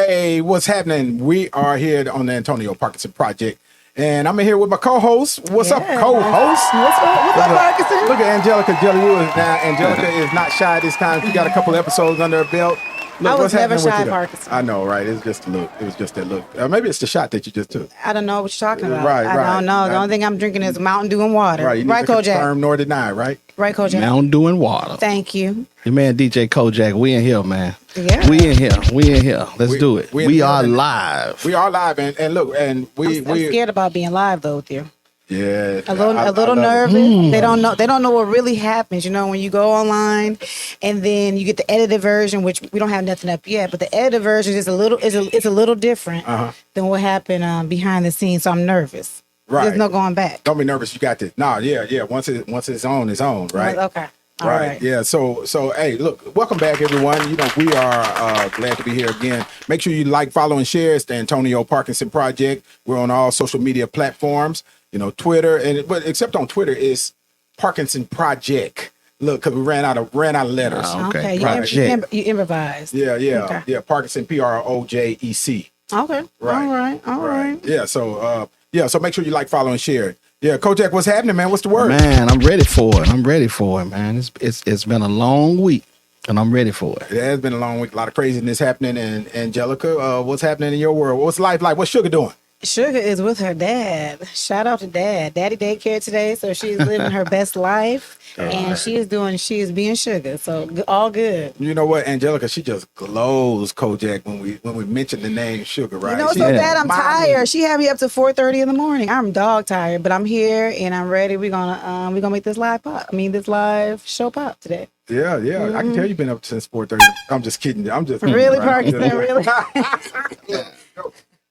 Hey, what's happening? We are here on the Antonio Parkinson Project, and I'm in here with my co-host. What's up, co-host? What's up, Parkinson? Look at Angelica. Angelica is not shy this time. She got a couple episodes under her belt. Look, I was never with shy, you? Parkinson. I know, right? It's just a look. It was just that look. Maybe it's the shot that you just took. I don't know what you're talking about. Right. I don't know. The only thing I'm drinking is Mountain Dew and water. Right, you Right, neither Kojak? confirm nor deny, right? Right, Kojak? Mountain Dew and water. Thank you. Your man DJ Kojak, we in here, man. Yeah. We in here. Let's do it. We are live. We are live, and look, and I'm scared about being live though with you. Yeah, A little nervous. They don't know what really happens. You know, when you go online and then you get the edited version, which we don't have nothing up yet, but the edited version is a little different than what happened behind the scenes. So I'm nervous. Right. There's no going back. Don't be nervous. You got this. Nah, yeah. Once it's on, it's on, right? Okay. All right. Yeah. So, hey, look, welcome back, everyone. You know, we are glad to be here again. Make sure you like, follow, and share. It's the Antonio Parkinson Project. We're on all social media platforms. You know, Twitter, but except on Twitter, it's Parkinson Project. Look, because we ran out of letters. Okay. You improvised. Yeah. Okay. Yeah. Parkinson, PROJEC. Okay. Right. All right. Yeah. So, so make sure you like, follow, and share. Yeah, Kojak, what's happening, man? What's the word? Man, I'm ready for it, man. It's been a long week, and I'm ready for it. It has been a long week. A lot of craziness happening. And Angelica, what's happening in your world? What's life like? What's Sugar doing? Sugar is with her dad. Shout out to Dad. Daddy daycare today, so she's living her best life, and she is being Sugar. So all good. You know what, Angelica? She just glows, Kojak, when we mention the name Sugar, right? You know, so bad I'm tired. She had me up to 4:30 in the morning. I'm dog tired, but I'm here and I'm ready. We're gonna make this live show pop today. Yeah. I can tell you've been up since 4:30. I'm just kidding. I'm just really, right? Parkinson. Really.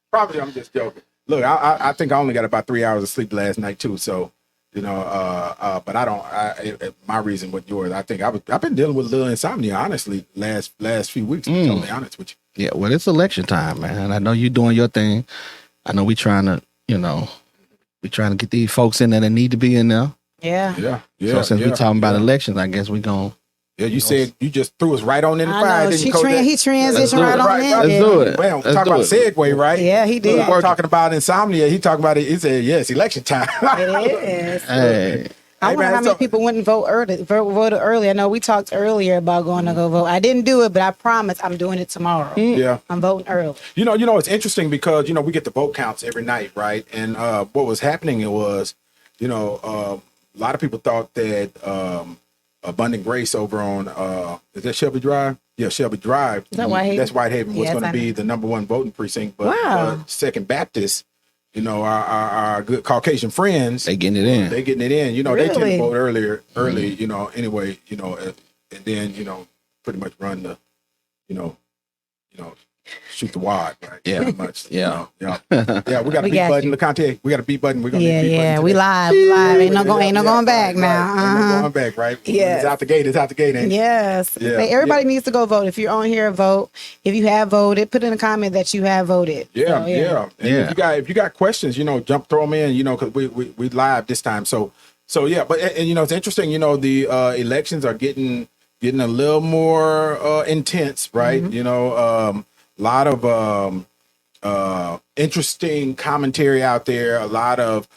Probably, I'm just joking. Look, I think I only got about 3 hours of sleep last night too. So, you know, but I don't. My reason with yours, I think I've been dealing with a little insomnia, honestly, last few weeks. To be totally honest with you. Yeah, well, it's election time, man. I know you doing your thing. I know we trying to get these folks in there that need to be in there. Yeah. So since we talking about elections, I guess we gonna. Yeah, you said you just threw us right on in the fire. He transitioned right on in. Let's do it. Well, talk about segue, right? Yeah, he did. We're talking about insomnia. He talked about it. He said, "Yes, election time." It is. Hey. I wonder how many people wouldn't voted early. I know we talked earlier about going to go vote. I didn't do it, but I promise I'm doing it tomorrow. Yeah, I'm voting early. You know, it's interesting because we get the vote counts every night, right? And what was happening was, a lot of people thought that. Abundant Grace over on is that Shelby Drive? Yeah, Shelby Drive. Is that Whitehaven? That's Whitehaven. Was going to be the number one voting precinct, but Second Baptist, our good Caucasian friends, they getting it in. They getting it in. Really? They tend to vote early. Anyway, and then pretty much run the, shoot the wad, right? Yeah. Pretty much. Yeah. Yeah. We got a beat button. LeConte, we got a beat button. We're gonna Yeah. We live. Ain't no going back now. Ain't no going back, right? Yeah. It's out the gate. Ain't it? Yes. Yeah. Everybody needs to go vote. If you're on here, vote. If you have voted, put in a comment that you have voted. Yeah. And if you got questions, throw them in. Because we live this time. So yeah. But it's interesting. The elections are getting a little more intense, right? A lot of interesting commentary out there, a lot of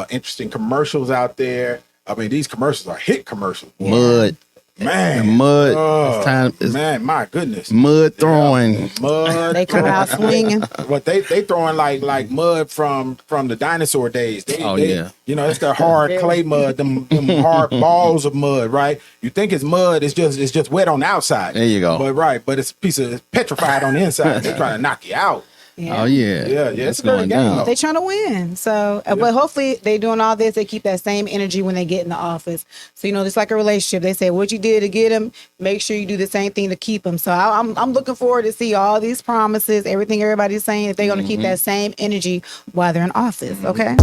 interesting commercials out there. I mean, these commercials are hit commercials. Mud. Man. The mud. Man, my goodness. Mud throwing. Yeah. Mud. They come out swinging. But they throwing like mud from the dinosaur days. Yeah. It's the hard clay mud, them hard balls of mud, right? You think it's mud, it's just wet on the outside. There you go. But it's a piece of petrified on the inside. They're trying to knock you out. Yeah. Oh yeah. Yeah. It's going down. They're trying to win. So, but hopefully they doing all this. They keep that same energy when they get in the office. So, it's like a relationship. They say what you did to get them, make sure you do the same thing to keep them. So I'm looking forward to see all these promises, everything everybody's saying, if they're going to keep that same energy while they're in office. Okay.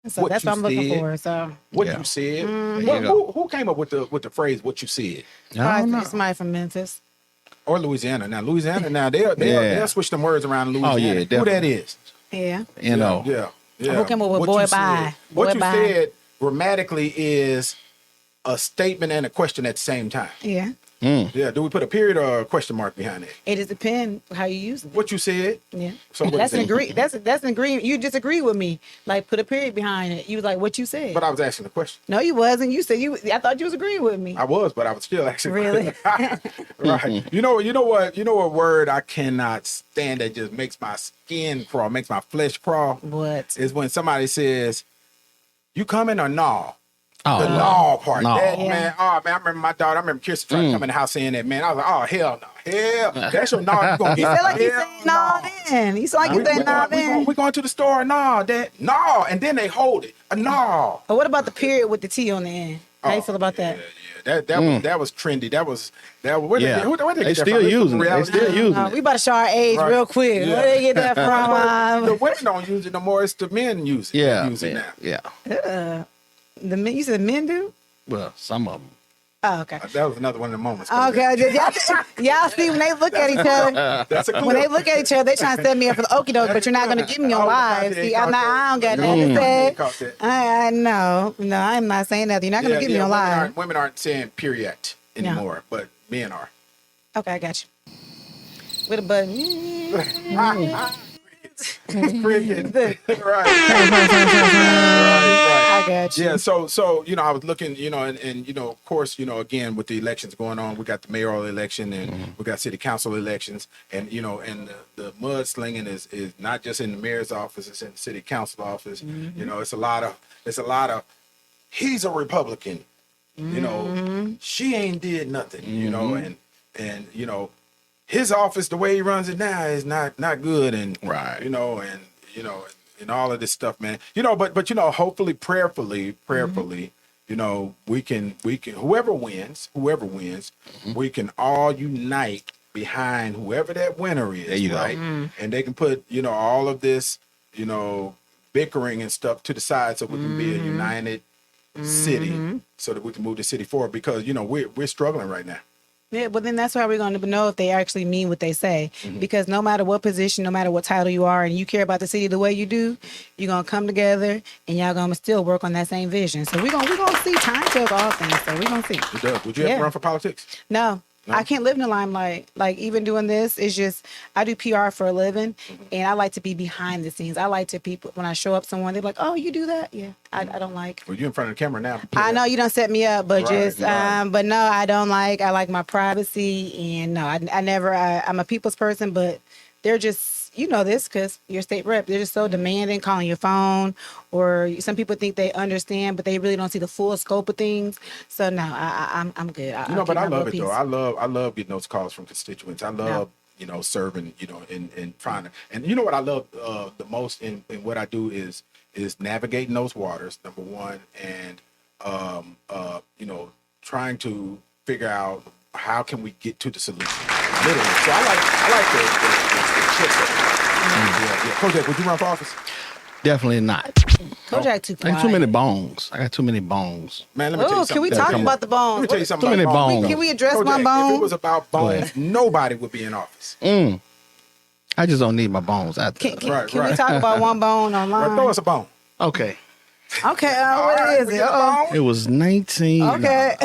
So what that's you what I'm looking said, for. So what Yeah. you said. There you go. Who came up with the phrase "what you said"? I don't know. somebody from Memphis. Or Louisiana? Now Louisiana, now they'll switch them words around in Louisiana. Oh, yeah, Who that definitely. is? Yeah. You know. Yeah. Who came up with What boy you said. bye? What Boy you bye. said grammatically is a statement and a question at the same time. Yeah. Yeah. Do we put a period or a question mark behind it? It just depends how you use it. What you said. Yeah. So what That's is an it? agree. That's an agreement. You disagree with me. Like put a period behind it. You was like, what you said. But I was asking the question. No, you wasn't. You said you. I thought you was agreeing with me. I was, but I was still asking. Really? Right. You know what word I cannot stand that just makes my skin crawl, makes my flesh crawl? What? Is when somebody says, "You coming or no?" Oh, The no part. No. That, Yeah. man. Oh man, I remember my daughter. I remember Kirsten trying to come in the house saying that. Man, I was like, oh hell no, hell. That's your no. You gonna You get feel like you hell said no then. You sound like you said no then. we going to the store? No, that no, and then they hold it. A no. But what about the period with the T on the end? How you feel about that? Yeah. That was trendy. That was where Yeah. where They get that still from? using it. They Reality still TV. using We it. about to show our age Right. real quick. Yeah. Where they get that The from? women don't use it no more. It's the men use it. Yeah. Use it now. Yeah. The men, you said men do? Well, some of them. Oh, okay. That was another one of the moments. Okay, y'all see when they look at each other, That's a clip. when they look at each other, they trying to set me up for the okie doke, but you're not going to give me your live. See, I don't got nothing to say. Caught that. I know. No, I'm not saying nothing. You're not going to give me your live. Women aren't saying period anymore, but men are. Okay, I got you. With a button. Cricket. right. I got you. Yeah, so I was looking, and of course, again with the elections going on, we got the mayoral election and we got city council elections, and and the mudslinging is not just in the mayor's office, it's in the city council office. It's a lot of he's a Republican, she ain't did nothing, and his office, the way he runs it now is not good, and Right. and all of this stuff, man. But hopefully, prayerfully, we can whoever wins, we can all unite behind whoever that winner is. There you go. right? And they can put all of this, bickering and stuff to the side, so we can be a united city, so that we can move the city forward. Because we're struggling right now. Yeah, but then that's how we're going to know if they actually mean what they say. Because no matter what position, no matter what title you are, and you care about the city the way you do, you're going to come together and y'all going to still work on that same vision. So we're going to see. Time tells all things. So we're going to see. It does. Would you ever run for politics? No. I can't live in the limelight. Like, even doing this, it's just, I do PR for a living, and I like to be behind the scenes. I like to people, when I show up somewhere, they're like, oh, you do that? Yeah. I don't like. Well, you're in front of the camera now. I know you don't set me up, but Right. but no, I don't like, I like my privacy, and no, I never, I'm a people's person, but they're just, this because you're state rep, they're just so demanding, calling your phone, or some people think they understand, but they really don't see the full scope of things. So no, I'm good. But I love it though. I love getting those calls from constituents. I love, serving, and trying to, and what I love the most in what I do is navigating those waters, number one, and trying to figure out how can we get to the solution. Literally. So I like the chip. Yeah. Kojak, would you run for office? Definitely not. Kojak too I quiet. got too many bones. I got too many bones. Man, let me tell you Oh, something. can we talk about the bones? Let me tell you something Too many about bones. Can we address Kojak, one if bone? it was about bones, ahead. nobody would be in office. I just don't need my bones out there. Can we talk about one bone online? Throw us a bone. Okay. Okay, All what right, is we it? get a Uh-oh. bone. It was 19. Okay.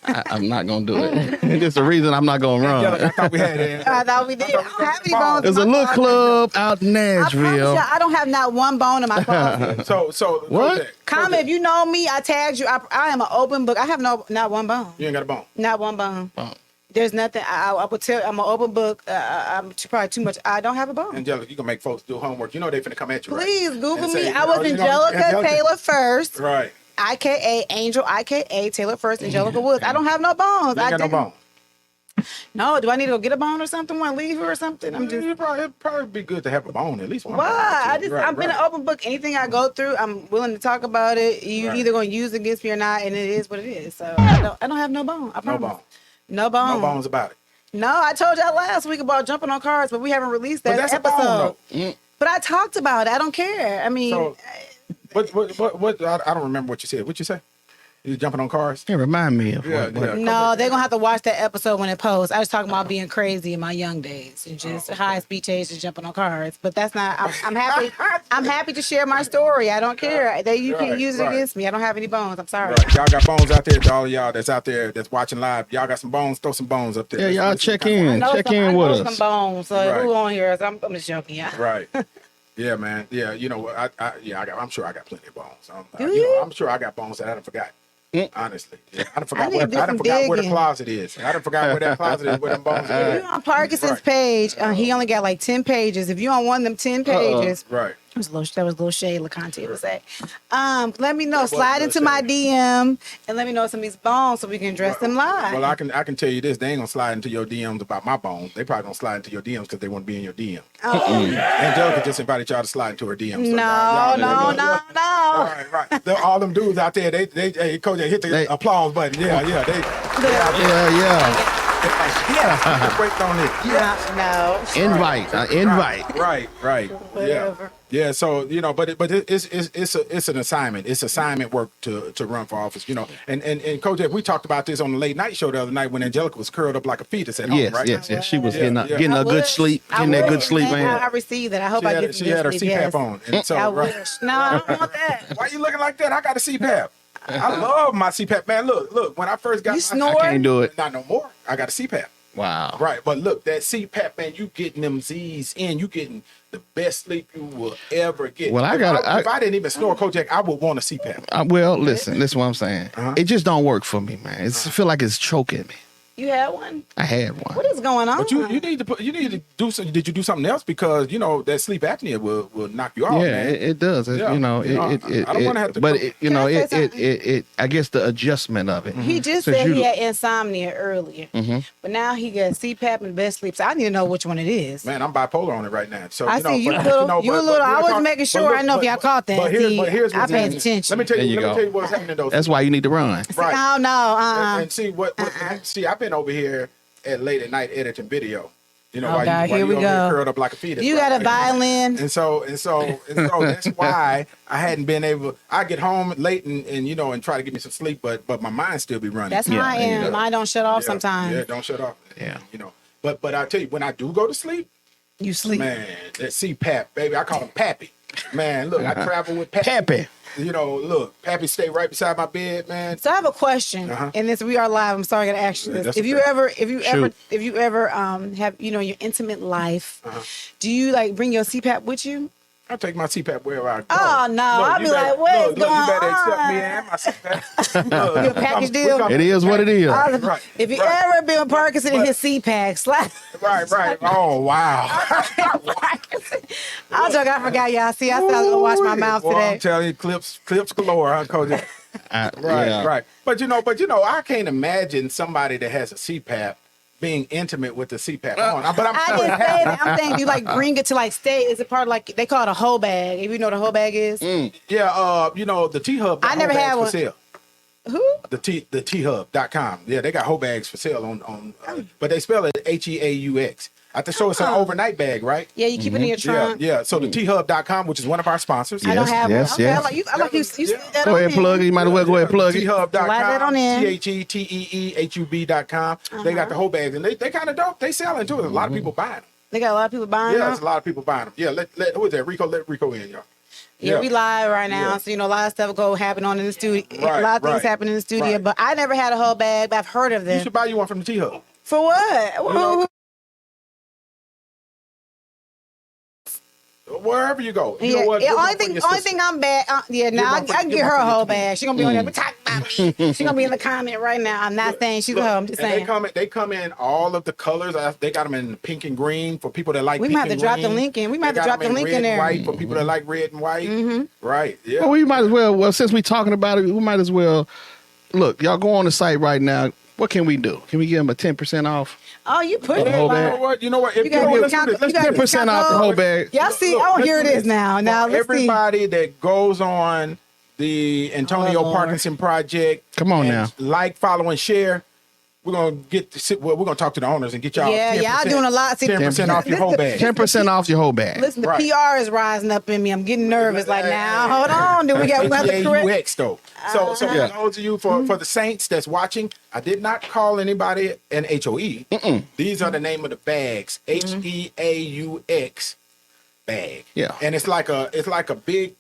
I'm not going to do it. It's the reason I'm not going to Yeah, run. I thought we had it. I thought we did. I don't have any bones. There's in a my little closet. club out in I promise Nashville. you, I don't have not one bone in my closet. So What? Kojak, Comment if you know me. I tagged you. I am an open book. I have not one bone. you ain't got a bone. Not one bone. Oh. There's nothing. I would tell. I'm an open book. I'm probably too much. I don't have a bone. Angelica, you can make folks do homework. You know they finna come at you, right? Please Google And me. say, I was Angelica Taylor First, Right. IKA Angel, IKA Taylor First, Angelica Woods. I don't have no bones. You ain't got no didn't- bone. No, do I need to go get a bone or something? Want to leave here or something? I'm just. It'd probably be good to have a bone, at least one. Why? Bone or two. I've been an open book. Anything I go through, I'm willing to talk about it. You Right. either gonna use it against me or not, and it is what it is. So I don't have no bone. I No promise. bone. No bone. No bones about it. No, I told y'all last week about jumping on cars, but we haven't released that But that's a bone, episode. though. But I talked about it. I don't care. I mean, So, What? I don't remember what you said. What you say? You jumping on cars? Hey, remind me of Yeah, what. yeah. No, they're gonna have to watch that episode when it posts. I was talking about being crazy in my young days and just high speed chases, jumping on cars. But that's not. I'm happy. I'm happy to share my story. I don't care. You can use it against me. I don't have any bones. I'm sorry. Right. Y'all got bones out there to all of y'all that's out there that's watching live. Y'all got some bones. Throw some bones up there. Yeah, y'all Let's check see in. Check in with some us. bones. So Right. who on here? I'm just joking. Yeah. Right. Yeah, man. Yeah, you know, I'm sure I got plenty of bones. Do you? I'm sure I got bones that I done forgot. Honestly, yeah. I done I need to do some forgot where the digging. closet is. I done forgot where that closet is. Where them bones If are. you're on Parkinson's Right. page, he only got like 10 pages. If you on one of them 10 pages, Right. that was a little shade LaConte was at. Let me know. was a Slide little into my shade. DM and let me know some of these bones so we can address them live. Well, I can tell you this: they ain't gonna slide into your DMs about my bones. They probably gonna slide into your DMs because they want to be in your DM. Angelica just invited y'all to slide into her DMs. So no. Right. All them dudes out there, they hey, Coach, hit the applause button. Yeah. Yeah. Wait on it. No. Invite. Right. Whatever. Yeah. So but it's an assignment. It's assignment work to run for office. And Coach, we talked about this on the late night show the other night when Angelica was curled up like a fetus at home. Yes, right? yes. She was Yeah, getting a good sleep. Getting that good sleep, I man. received that. I hope I get She had her sleep, CPAP yes. on. And so, I right. wish. No, I don't want that. Why you looking like that? I got a CPAP. I love my CPAP. Man, look. When I first got You my snore? I can't do it. Not no more. I got a CPAP. Wow. Right. But look, that CPAP, man, you getting them Z's in. You getting the best sleep you will ever get. Well, if I didn't even snore, Kojak, I would want a CPAP. Well, listen what I'm saying. It just don't work for me, man. I feel like it's choking me. You had one? I had one. What is going on? But you need to do something. Did you do something else? Because that sleep apnea will knock you off. Yeah, man. it does. Yeah. I don't wanna have to But come- Can I say something? it. I guess the adjustment of it. He just Since said you- he had insomnia earlier, but now he got CPAP and best sleep. So I need to know which one it is. Man, I'm bipolar on it right now. So I see you a little. I was making sure. I know if y'all caught that. But here's I what's paid happening. attention. Let me tell There you. you Let me go. tell you what's happening though. That's why you need to run. Right. Oh no. And see what see, I've been over here at late at night editing video. Oh, while God, you here we over here go. curled up like a fetus. You got a violin. And so that's why I hadn't been able. I get home late and try to get me some sleep, but my mind still be running. That's how I there you am. go. Mine don't shut off Yeah, sometimes. Yeah, don't shut off. Yeah. But I tell you, when I do go to sleep, You sleep. man, that CPAP, baby, I call him Pappy. Man, look, I travel with Pappy. Pappy. Look, Pappy stay right beside my bed, man. So I have a question, and this we are live. I'm sorry, I gotta ask you Yeah, this. that's If you okay. ever have your intimate life, do you bring your CPAP with you? I take my CPAP wherever I go. Oh, no, I'll be like, what is You better going accept me on? and my CPAP. You a package deal? It is what it is. Right. If you Right. ever been with Parkinson and his CPAP, slap. Right. Oh, wow. I'll joke. I forgot y'all. See, I said I was gonna wash my mouth Boy, today. I'm telling you, clips galore, huh, Coach? Right. But I can't imagine somebody that has a CPAP being intimate with the CPAP on. But I'm I sure didn't it say happens. that. I'm saying, do you bring it to stay? Is it part of they call it a whole bag? If you know what a whole bag is. Yeah, the T-Hub. I never had one. For sale. Who? The T-Hub.com. Yeah, they got whole bags for sale on but they spell it HEAUX. I think so. It's an overnight bag, right? Yeah, you keep it in your trunk. Yeah. So the T-Hub.com, which is one of our sponsors. I don't have yes, one. Okay, yes. I like you slid that Go on ahead, in. plug it. You might as well go ahead, plug it. T-Hub.com. Slide that on in. TheEEHUB.com. They got the whole bags, and they kind of dope. They selling too. A lot of people buying them. They got a lot of people buying Yeah, them. there's a lot of people buying them. Yeah, who is that? Rico, let Rico in, y'all. Yeah, we live right now, Yeah. so a lot of stuff happen on in the studio. Right, a lot of things right, happen in the studio, right. but I never had a whole bag. But I've heard of You them. should buy you one from the T-Hub. For what? know, Wherever you go. You Yeah, know what? yeah, Good only one for thing, your only sister. thing I'm bad. Now one for- I can get get one her for a your whole sister. bag. She gonna be on there. We talking about me. She gonna be in the comment right now. I'm not saying she's a hoe. I'm just And saying. they come in all of the colors. They got them in pink and green for people that like. We pink might have to and drop the green. link in. We might They have to got drop the them link red in there. and white for people that like red and white. Right. Yeah. Well, we might as well. Well, since we talking about it, we might as well. Look, y'all go on the site right now. What can we do? Can we give them a 10% off? Oh, you put The it. whole You bag. know what? You know what? If You gotta let's do count- this. Let's you gotta do this. 10% off the whole bag. Y'all see? Look, Oh, let's here it do is this. now. Now For let's see. everybody that goes on the Antonio Oh, Lord. Parkinson Project. Come on and now. Like, follow, and share. we're gonna talk to the owners and get y'all. Yeah, y'all doing a lot. See, 10% off your whole bag. 10% off your whole bag. Listen, the Right. PR is rising up in me. I'm getting nervous. Like, now, hold on. Do we got another correct? UX though. So for those of you for the Saints that's watching, I did not call anybody an HOE. These are the name of the bags. HEAUX bag. Yeah. And it's like a big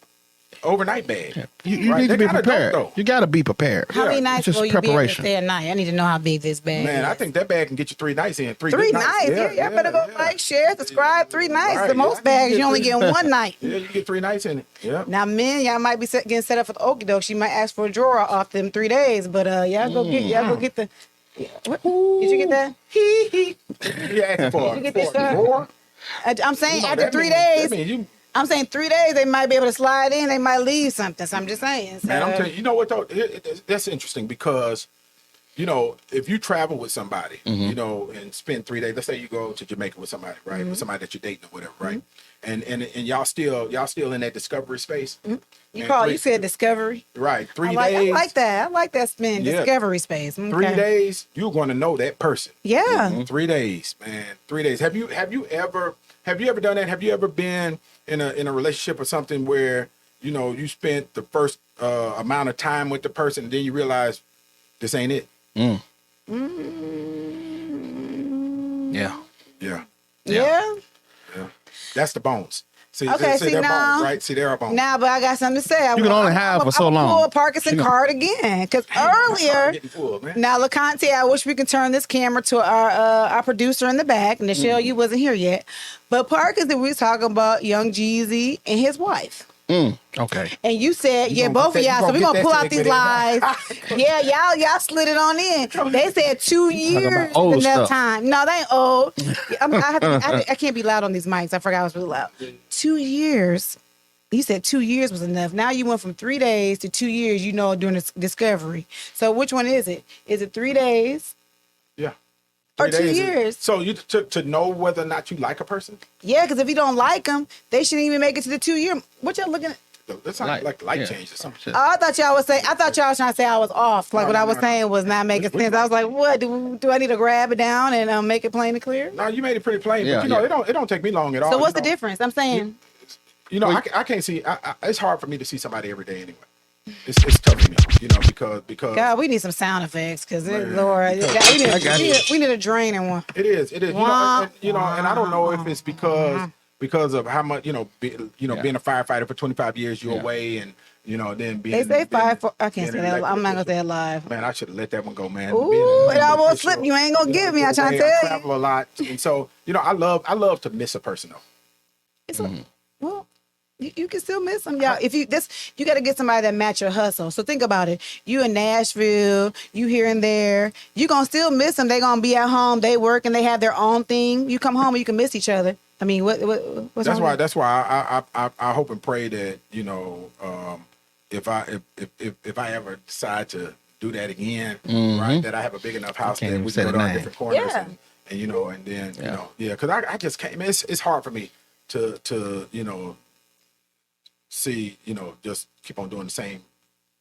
overnight bag. You Right? need to They're be kinda prepared. dope, though. You got to be prepared. How many Yeah, nights just will you be able to preparation. stay a night? I need to know how big this bag Man, is. I think that bag can get you 3 nights in. Three Three good nights. Yeah, better go like, share, subscribe. 3 nights. Right, The most yeah. bags, you only get one night. Yeah, you get 3 nights in it. Yeah. Now, men, y'all might be getting set up for the okie doke. She might ask for a drawer off them 3 days, but y'all go get the. Yeah, what? Did you get that? You asking for You get for this, a drawer? I'm saying You know, after that 3 means- days. that means you, I'm saying 3 days they might be able to slide in. They might leave something. So I'm just saying. So, man, I'm telling you, you know what though? That's interesting because, you know, if you travel with somebody, you know, and spend 3 days, let's say you go to Jamaica with somebody, right? With somebody that you're dating or whatever, right? And y'all still in that discovery space. you said discovery. Right. 3 I days. like that. I like that spin. Yeah. Discovery space. Okay. 3 days, you're going to know that person. Yeah. 3 days, man. 3 days. Have you ever done that? Have you ever been in a relationship or something where, you know, you spent the first amount of time with the person and then you realize this ain't it? Yeah. Yeah. Yeah. That's the bones. See, Okay, see see they're now- bones, right? See, there are bones. Now, but I got something to say. You can only have for so long. Pull a Parkinson card again because earlier. Getting full, man. Now, LeConte, I wish we could turn this camera to our producer in the back. And Michelle, you wasn't here yet. But Parkinson, we was talking about Young Jeezy and his wife. Okay. And you said, You yeah, gonna both get of that- y'all. you So we're gonna gonna get pull that out these stick with lies. Yeah, y'all slid it on in. They said 2 years is old enough stuff. time. No, they ain't old. I can't be loud on these mics. I forgot I was really loud. 2 years. You said 2 years was enough. Now you went from 3 days to 2 years, you know, during this discovery. So which one is it? Is it 3 days? Yeah. Or 3 2 days. years. So you to know whether or not you like a person? Yeah, because if you don't like them, they shouldn't even make it to the 2 year. What y'all looking at? That's not like light yeah. change or something. Oh, I thought y'all was saying. I thought y'all was trying to say I was off. Like No, what no, I was no, saying was not making sense. I was like, what? Do I need to grab it down and make it plain and clear? No, you made it pretty plain, Yeah, but you know, yeah. it don't take me long at all. So what's you the know. difference? I'm saying. You know, I can't see. It's hard for me to see somebody every day anyway. It's tough for me, you know, because God, we need some sound effects because Man. Lord, God, I got you. we need a draining one. it is. You know, and I don't know if it's because of how much, Yeah. being a firefighter for 25 years, you're Yeah. away, and you know, then being. They say being- 5 4. I can't being say an that. I'm not gonna elected say it live. official. Man, I should have let that one go, man. Ooh, Being an it elected almost official, slipped. You ain't gonna give me. I'm trying to I tell you. travel a lot, and so you know, I love to miss a person though. It's well, you can still miss them, y'all. If you got to get somebody that match your hustle. So think about it. You in Nashville, you here and there. You gonna still miss them. They gonna be at home. They work and they have their own thing. You come home and you can miss each other. I mean, what's That's wrong why. with- That's why I hope and pray that, you know, if I ever decide to do that again, right, that I have a big enough house can't that even we say can go the to our name. different corners, Yeah. and you know, and then you Yeah. know, because I just can't. Man, it's hard for me to you know see, you know, just keep on doing the same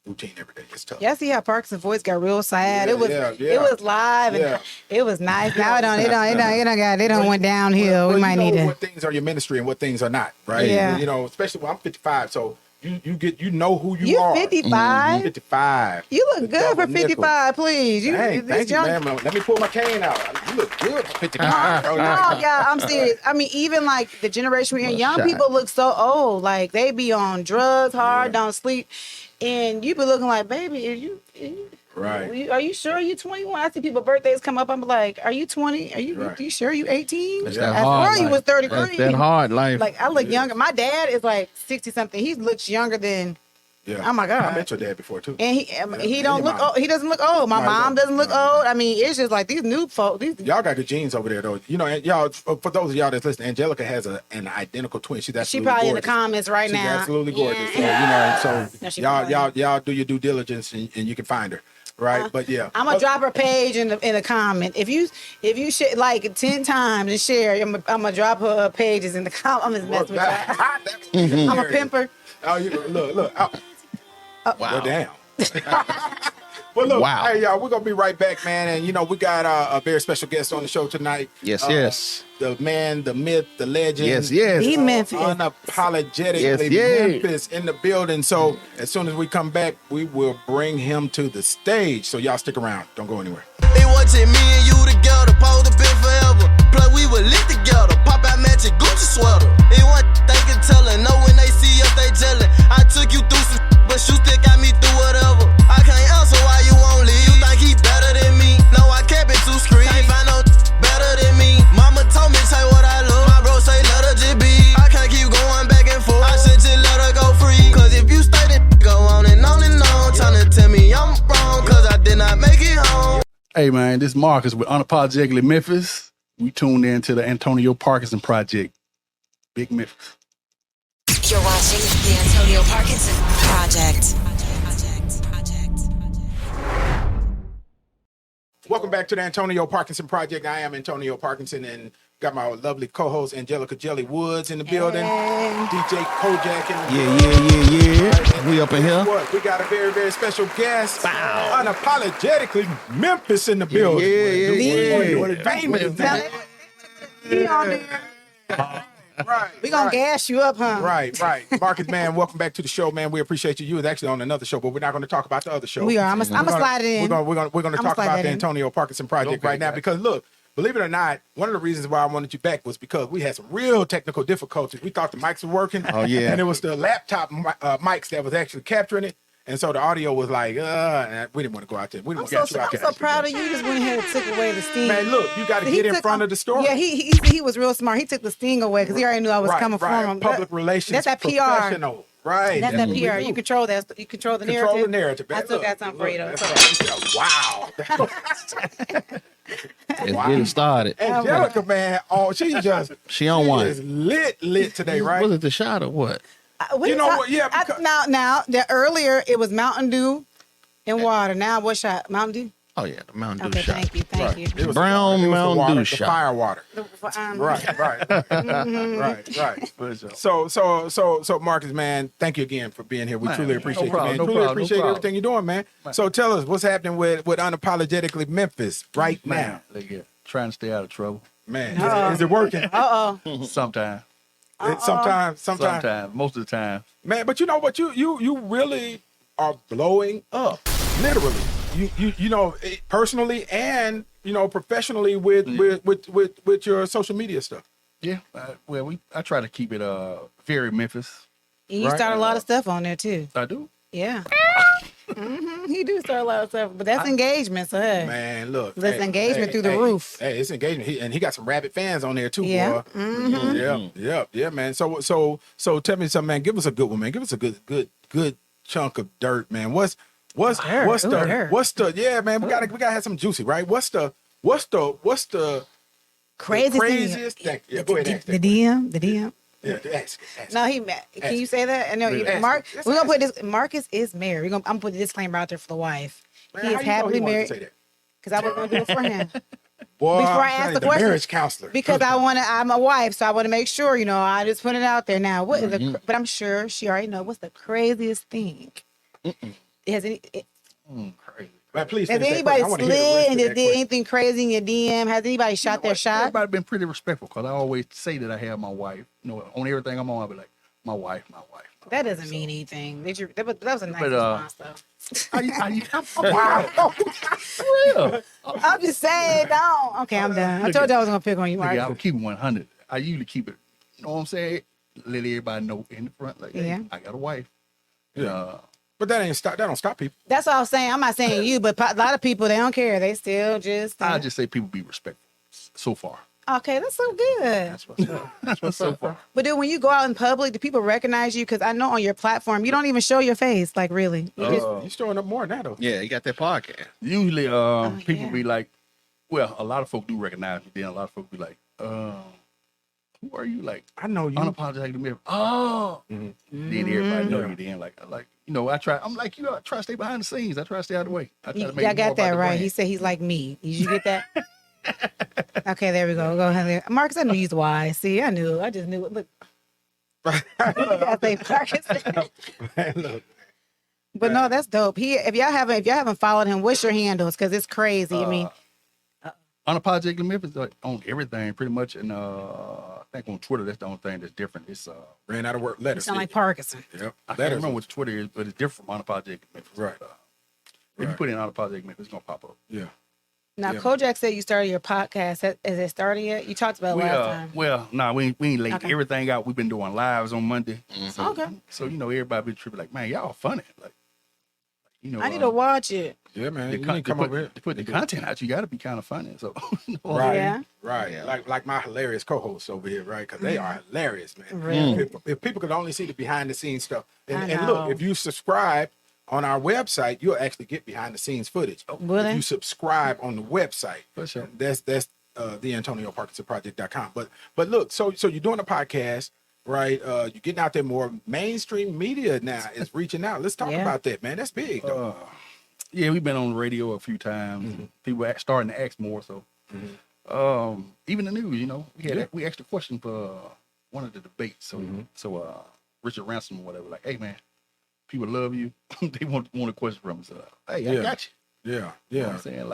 routine every day. It's tough. Yeah, I see how Parkinson's voice got real sad. Yeah, It was yeah. it was live and Yeah. it was nice. Now it don't went downhill. Well, We might you know need to. what things are your ministry and what things are not, right? Yeah. You know, especially when I'm 55, so you know who you You are. 55. 55. You look The good for double nickel. 55. Please, you Dang, this thank you, young- man. Let me pull my cane out. You look good for 55. bro. No, yeah, I'm serious. I mean, even like the generation we're in, young shot. people look so old. Like they be on drugs hard, Yeah. don't sleep, and you be looking like, baby, Right. are you sure you 21? I see people birthdays come up. I'm like, are you 20? Are you Right. you sure you 18? It's Yeah. that I hard swear you life. was 33. That's that hard life. Like I look younger. My dad is like 60 something. He looks younger than. Yeah. Oh, my God. I met your dad before too. And he and don't your look mom. old. He doesn't look old. My No, he mom don't. doesn't look No, he old. I mean, it's just like these new folks. Y'all got good genes over there, though. You know, and y'all. For those of y'all that's listening, Angelica has an identical twin. She's She absolutely probably gorgeous. in the comments right She's now. absolutely gorgeous. So, Yeah. you know, and No, so she y'all probably- y'all do your due diligence and you can find her, right? But yeah, I'm gonna drop her page in the comment. If you share like 10 times and share, I'm gonna drop her pages in the comment. I'm just messing with you. I'm a pimper. Oh, you look. Oh, wow. well, damn. Well, look, Wow. hey, y'all, we're going to be right back, man. And, we got a very special guest on the show tonight. Yes, yes. The man, the myth, the legend. Yes, yes. The Memphis. Unapologetically Yes. Memphis in the building. So as soon as we come back, we will bring him to the stage. So y'all stick around. Don't go anywhere. They watching me and you together, supposed to be forever. Plus we were lit together, pop out matching Gucci sweater. It wasn't they can tell her, know when they see us, they jealous. I took you through some but you still got me through whatever. I can't answer why you won't leave. You think he better than me? No, I can't be too screen. Can't find no better than me. Mama told me, say what I love. My bro say, let her just be. I can't keep going back and forth. I should just let her go free. Cause if you stay, then go on and on and on. Trying to tell me I'm wrong, cause I did not make it home. Hey man, this is Marcus with Unapologetically Memphis. We tuned in to the Antonio Parkinson Project. Big Memphis. You're watching the Antonio Parkinson Project. Welcome back to the Antonio Parkinson Project. I am Antonio Parkinson and got my lovely co-host Angelica Jelly Woods in the building. DJ Kojak in the Yeah. We up in here. What? We got a very, very special guest. Unapologetically Memphis in the building. Yeah. Famous. Be on there. Right. We gonna gas you up, huh? Right. Marcus, man, welcome back to the show, man. We appreciate you. You was actually on another show, but we're not going to talk about the other show. We are. I'm gonna slide it in. We're going to talk slide about that the in. Antonio Parkinson Project right now because, look, believe it or not, one of the reasons why I wanted you back was because we had some real technical difficulties. We thought the mics were working. Oh, yeah. And it was the laptop mics that was actually capturing it. And so the audio was like, and we didn't want to go out there. We didn't I'm want to get you out so there. proud of you. Just went ahead and took away the sting. Man, look, you got to He get in took- front of the story. Yeah, he was real smart. He took the sting away because he already knew I was coming from him. Public relations That's that PR. professional. Right. That's that PR. You control that. You control the narrative. Control the narrative. I still got something for you though. Wow. Let's get it started. Angelica, man, She on one. is lit today, right? Was it the shot or what? You know what? Yeah, because- now that earlier it was Mountain Dew and water. Now what shot? Mountain Dew. Oh yeah, the Mountain Dew Okay, shot. thank you. It was Brown the Mountain water, Dew the shot. fire water. Right. So Marcus, man, thank you again for being here. We Man, truly appreciate no problem, you, man. no Truly problem, no appreciate problem. everything you're doing, man. So tell us what's happening with Unapologetically Memphis right now. Man, look here. Trying to stay out of trouble. Man, is it working? Sometimes. Sometimes. Most of the time. Man, but you know what? You really are blowing up, literally. You know, personally and professionally with your social media stuff. Yeah. I try to keep it very Memphis. You Right. start a lot of stuff on there too. I do. Yeah. He do start a lot of stuff, but that's engagement. So hey, Man, look, That's engagement through the roof. Hey, it's engagement, he got some rabid fans on there too, Yeah. boy. Yeah, man. So tell me something, man. Give us a good one, man. Give us a good chunk of dirt, man. What's the yeah, man? We gotta have some juicy, right? What's the craziest thing? Yeah, go ahead. Ask The that. DM. Yeah, ask. No, he mad. Can you say that? I know Ask Mark. it. We're gonna put this. Marcus is married. I'm gonna put a disclaimer out there for the wife. Man, He how is you know happily wanted to married say that? because I was gonna do it for him. Boy, Before I I'm ask telling the you, question, marriage counselor. Because I'm a wife, so I want to make sure. I just put it out there now. What is the? But I'm sure she already know what's the craziest thing. Has any? Crazy. Man, please Has finish that anybody question. I wanna hear the rest slid of and that did question. anything crazy in your DM? Has anybody shot their shot? Everybody been pretty respectful because I always say that I have my wife. On everything I'm on, I'll be like, my wife. That doesn't mean anything. That was a nice But, response, though. Wow. Real. I'm just saying, don't. Okay, I'm done. I told you I was gonna pick on you, Mark. I'm keeping 100. I usually keep it. You know what I'm saying? Let everybody know in the front, like, hey, Yeah. I got a wife. But that don't stop people. That's all I'm saying. I'm not saying you, but a lot of people they don't care. They still just. I just say people be respectful so far. Okay, that's so good. That's what's up. That's what's so far. But then when you go out in public, do people recognize you? Because I know on your platform you don't even show your face. Like really, you just, You're showing up more now, though. Yeah, you got that podcast. Usually, people yeah. be like, well, a lot of folk do recognize me. Then a lot of folk be like, who are you? Like, I know you. Unapologetically Memphis. Oh, then everybody know you. Then like, I try. I'm like, I try to stay behind the scenes. I try to stay out of the way. I try to make I it more got that about the right. brand. He said he's like me. Did you get that? Okay, there we go. Go ahead. Marcus, I knew he's wise. See, I knew. I just knew it. Look. I say Parkinson. Man, look. But no, that's dope. If y'all haven't followed him, what's your handles? Because it's crazy. I mean, Unapologetically Memphis on everything pretty much, and I think on Twitter that's the only thing that's different. It's Ran out of work you letters. sound like Parkinson. Yep. I can't Letters. remember what Twitter is, but it's different from Unapologetically Memphis. Right. If you put in Unapologetically Memphis, it's gonna pop up. Yeah. Now, Yeah. Kojak said you started your podcast. Has it started yet? You talked about it last time. Well, nah, we ain't laid Okay. everything out. We've been doing lives on Monday. So, Okay. So everybody been tripping like, man, y'all funny. Like, I need to watch it. Yeah, man. to You need to come over here. put the content out. You got to be kind of funny. So, Right. Yeah. Right. Like my hilarious co-hosts over here, right? Because they are hilarious, man. Really? If people could only see the behind the scenes stuff. And I look, know. if you subscribe on our website, you'll actually get behind the scenes footage. Will If they? you subscribe on the website, For sure. that's the AntonioParkinsonProject.com. But look, so you're doing a podcast, right? You're getting out there more. Mainstream media now is reaching out. Let's talk Yeah. about that, man. That's big, though. yeah, we've been on the radio a few times. People starting to ask more. So, even the news, we asked a question for one of the debates. So, Richard Ransom or whatever, like, hey man, people love you. They want a question from us. Hey, Yeah. I got you. Yeah, You know what yeah. I'm saying?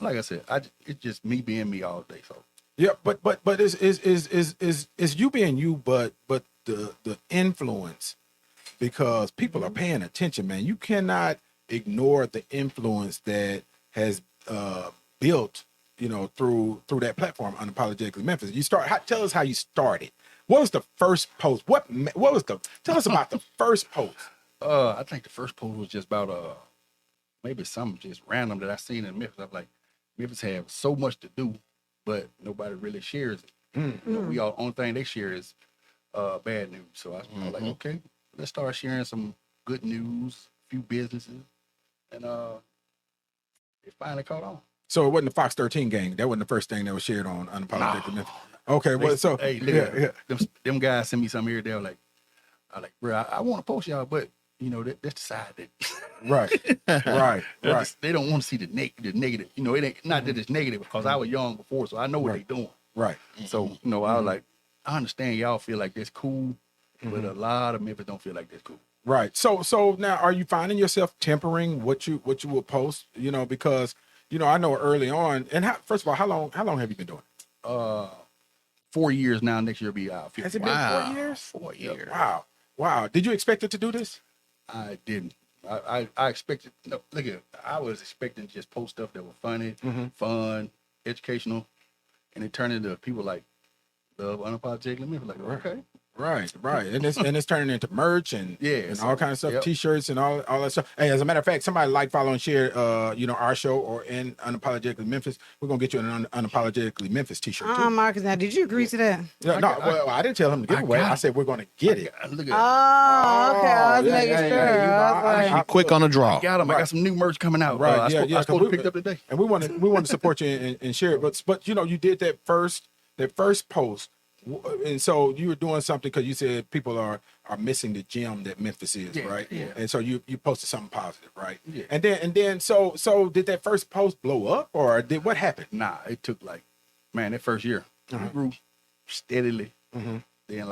Like I said, it's just me being me all day. So Yeah, but is you being you, but the influence, because people are paying attention, man. You cannot ignore the influence that has built, through that platform, Unapologetically Memphis. Tell us how you started. What was the first post? Tell us about the first post. I think the first post was just about maybe something just random that I seen in Memphis. I'm like, Memphis have so much to do, but nobody really shares it. We all only thing they share is bad news. So I was like, okay, let's start sharing some good news, a few businesses, and it finally caught on. So it wasn't the Fox 13 gang. That wasn't the first thing that was shared on Unapologetically Memphis. Okay, well, so Hey, look at them guys send me something here. They're like, bro, I want to post y'all, but that's the side that right. they don't want to see the negative. It ain't not that it's negative because I was young before, so I know what they doing. Right. So I was like, I understand y'all feel like that's cool, but a lot of Memphis don't feel like that's cool. Right. So now, are you finding yourself tempering what you will post? Because I know early on. And first of all, how long have you been doing it? 4 years now. Next year will be out. Has it been 4 years? 4 years. Wow. Did you expect it to do this? I didn't. I expected. No, look at. I was expecting to just post stuff that was funny, fun, educational, and it turned into people like love Unapologetically Memphis. Like, okay, Right. And it's turning into merch and Yeah, all kinds of stuff, yep. T-shirts and all that stuff. Hey, as a matter of fact, somebody like, follow, and share, our show or in Unapologetically Memphis. We're gonna get you an Unapologetically Memphis T-shirt too. Marcus, now did you agree to that? Yeah, I didn't tell him to give away. I said we're gonna get it. Look at. Oh, okay. I was making sure. I was like, Quick on the draw. Got them. I got some new merch coming out. Right, I supposed to 'cause pick it up today. And we want to support you and share it. But you did that first post, and so you were doing something because you said people are missing the gem that Memphis is, Yeah, right? yeah. And so you posted something positive, right? Yeah. And then so did that first post blow up, or what happened? Nah, it took that first year we grew steadily. Then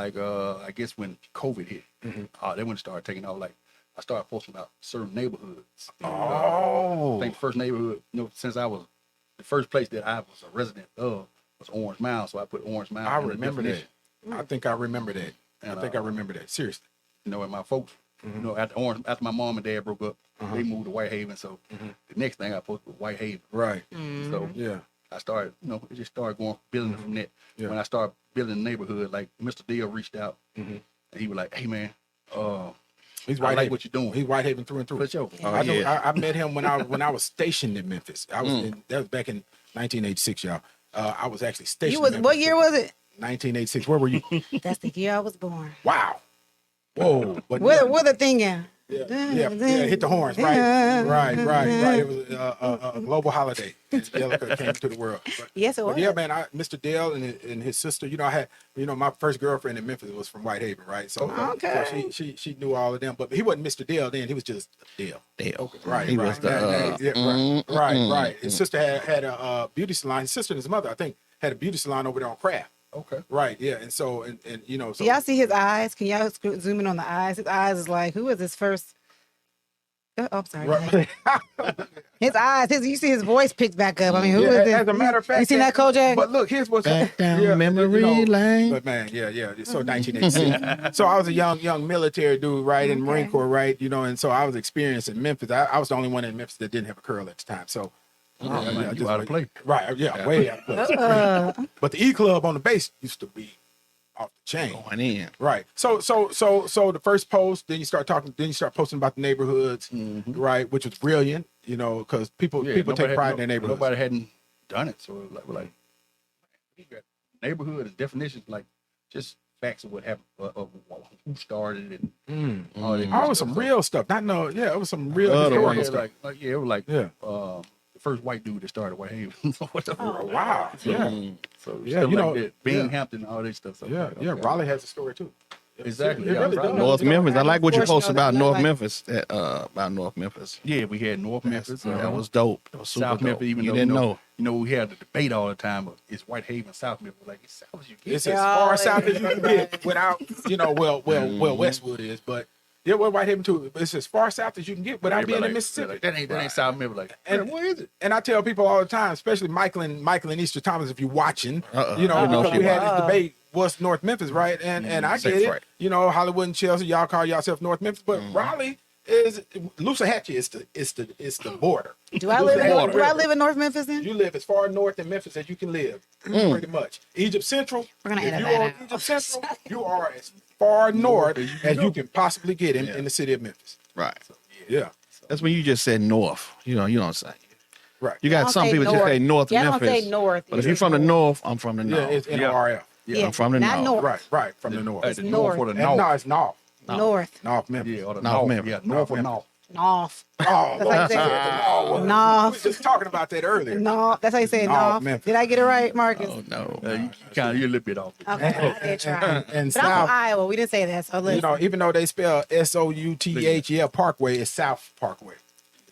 I guess when COVID hit, then when it started taking off. Like I started posting about certain neighborhoods. I think the first neighborhood, since the first place that I was a resident of was Orange Mound, so I put Orange Mound. I in the remember that. definition. I think I remember that. Seriously. And my folks, after my mom and dad broke up, they moved to Whitehaven. So the next thing I posted was Whitehaven. Right. So Yeah. I started, it just started going building from that. Yeah. When I started building the neighborhood, like Mr. Deal reached out and he was like, "Hey man, He's I Whitehaven. like what you're doing." He's Whitehaven through and through. For sure. I know. I met him when I was stationed in Memphis. That was back in 1986, y'all. I was actually stationed. you was in what Memphis. year was it? 1986. Where were you? That's the year I was born. Wow. Whoa. But Where the thing at? yeah, hit the horns. Right. It was a global holiday. Angelica came to the world. Yes, it But was. yeah, man, Mr. Dale and his sister, I had, my first girlfriend in Memphis was from Whitehaven, right? So, Okay. so she knew all of them, but he wasn't Mr. Dale then. He was just Dale. Dale. Right. He right, was the, right. His sister had a beauty salon. His sister and his mother, I think, had a beauty salon over there on Craft. Okay. Right. Yeah. And so, so Do y'all see his eyes? Can y'all zoom in on the eyes? His eyes is like, who is this first Oh, I'm sorry. Right. His eyes, you see his voice picked back up. I mean, who Yeah, is this? as a matter of fact, you seen that, Kojak? But look, here's what's Back down memory lane. But man, yeah. So 1986. So I was a young military dude, right, in the Marine Okay. Corps, right, and so I was experienced in Memphis. I was the only one in Memphis that didn't have a curl at the time. So Man, you out of play. right, way out of place. But the E Club on the base used to be off the chain. Going in. Right. So the first post, then you start posting about the neighborhoods, right, which was brilliant, because people take pride in their neighborhoods. Nobody hadn't done it, so we're like neighborhood is definitions like just facts of what happened, of who started it, and all that. Oh, it was some real stuff. It was some real historical Yeah, stuff. it was like Yeah. The first white dude that started Whitehaven. Wow. Yeah. So Yeah, stuff you like know, that. Binghamton, all that stuff. So Yeah. okay. Raleigh has a story too. Exactly. It Yeah, really right. does. North Memphis. I like what you posted about Unfortunately, North like- Memphis. About North Memphis. Yeah, we had North Memphis. That was dope. That was super South dope. Memphis, even you though didn't know. we had the debate all the time. Is Whitehaven South Memphis? Like, it's south as you get. It's as far south as you can get without, well, Westwood is, but yeah, well, Whitehaven too. It's as far south as you can get without being in Mississippi. Like, that ain't South Memphis. Like, And where is it? And I tell people all the time, especially Michael and Easter Thomas, if you're watching, You know because she we had was. this debate, what's North Memphis, right? And I get it. right. Hollywood and Chelsea, y'all call yourself North Memphis, but Raleigh is Loussahatchee is the border. Do I live in North Memphis then? You live as far north in Memphis as you can live, pretty much. Egypt Central. We're gonna if edit you that are out. Egypt Central, you are as far north as you can possibly get in the city of Memphis. Right. Yeah, That's when you just said North. You don't say. right. You I got don't some say people just north. say North Yeah, I Memphis. don't say north. But if Yeah. you're from the North, I'm from the Yeah, North. it's NRF. Yeah, I'm from the not north. north. Right, from the north. It's The north or north. the And north. no, it's north. North. North Memphis. Yeah, or the North north. Memphis. Yeah, north or north. North. Oh, That's how you say it. We North. were just talking about that earlier. No, that's how you say it. North North. Memphis. Did I get it right, Marcus? Oh no. You're a little bit off. Okay, I did try. And But I'm South, from Iowa. We didn't say that, so listen. even though they spell SOUTH, Parkway is South Parkway.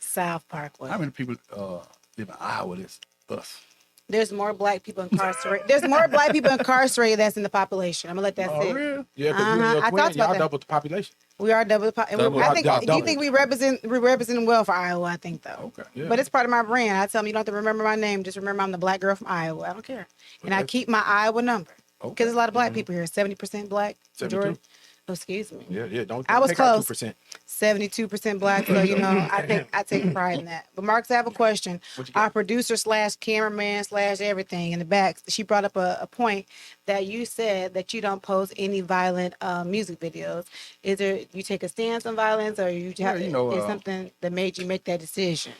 South Parkway. How many people live in Iowa? That's us. There's more black people incarcerated. There's more black people incarcerated that's in the population. I'm gonna let that sit. Really? Yeah, because you and I your thought twin, about y'all that. doubled the population. We are double. I think. y'all Do you double. think we represent well for Iowa? I think though. Okay. Yeah. But it's part of my brand. I tell them you don't have to remember my name. Just remember I'm the black girl from Iowa. I don't care. And I keep my Iowa number because there's a lot of black people here. 70% black. 72. Majority. Oh, excuse me. Yeah, don't I was take out close. 2%. 72% black. So I take pride in that. But Marcus, I have a question. Our producer / cameraman / everything in the back. She brought up a point that you said that you don't post any violent music videos. Is there you take a stance on violence, or you have is something that made you make that decision?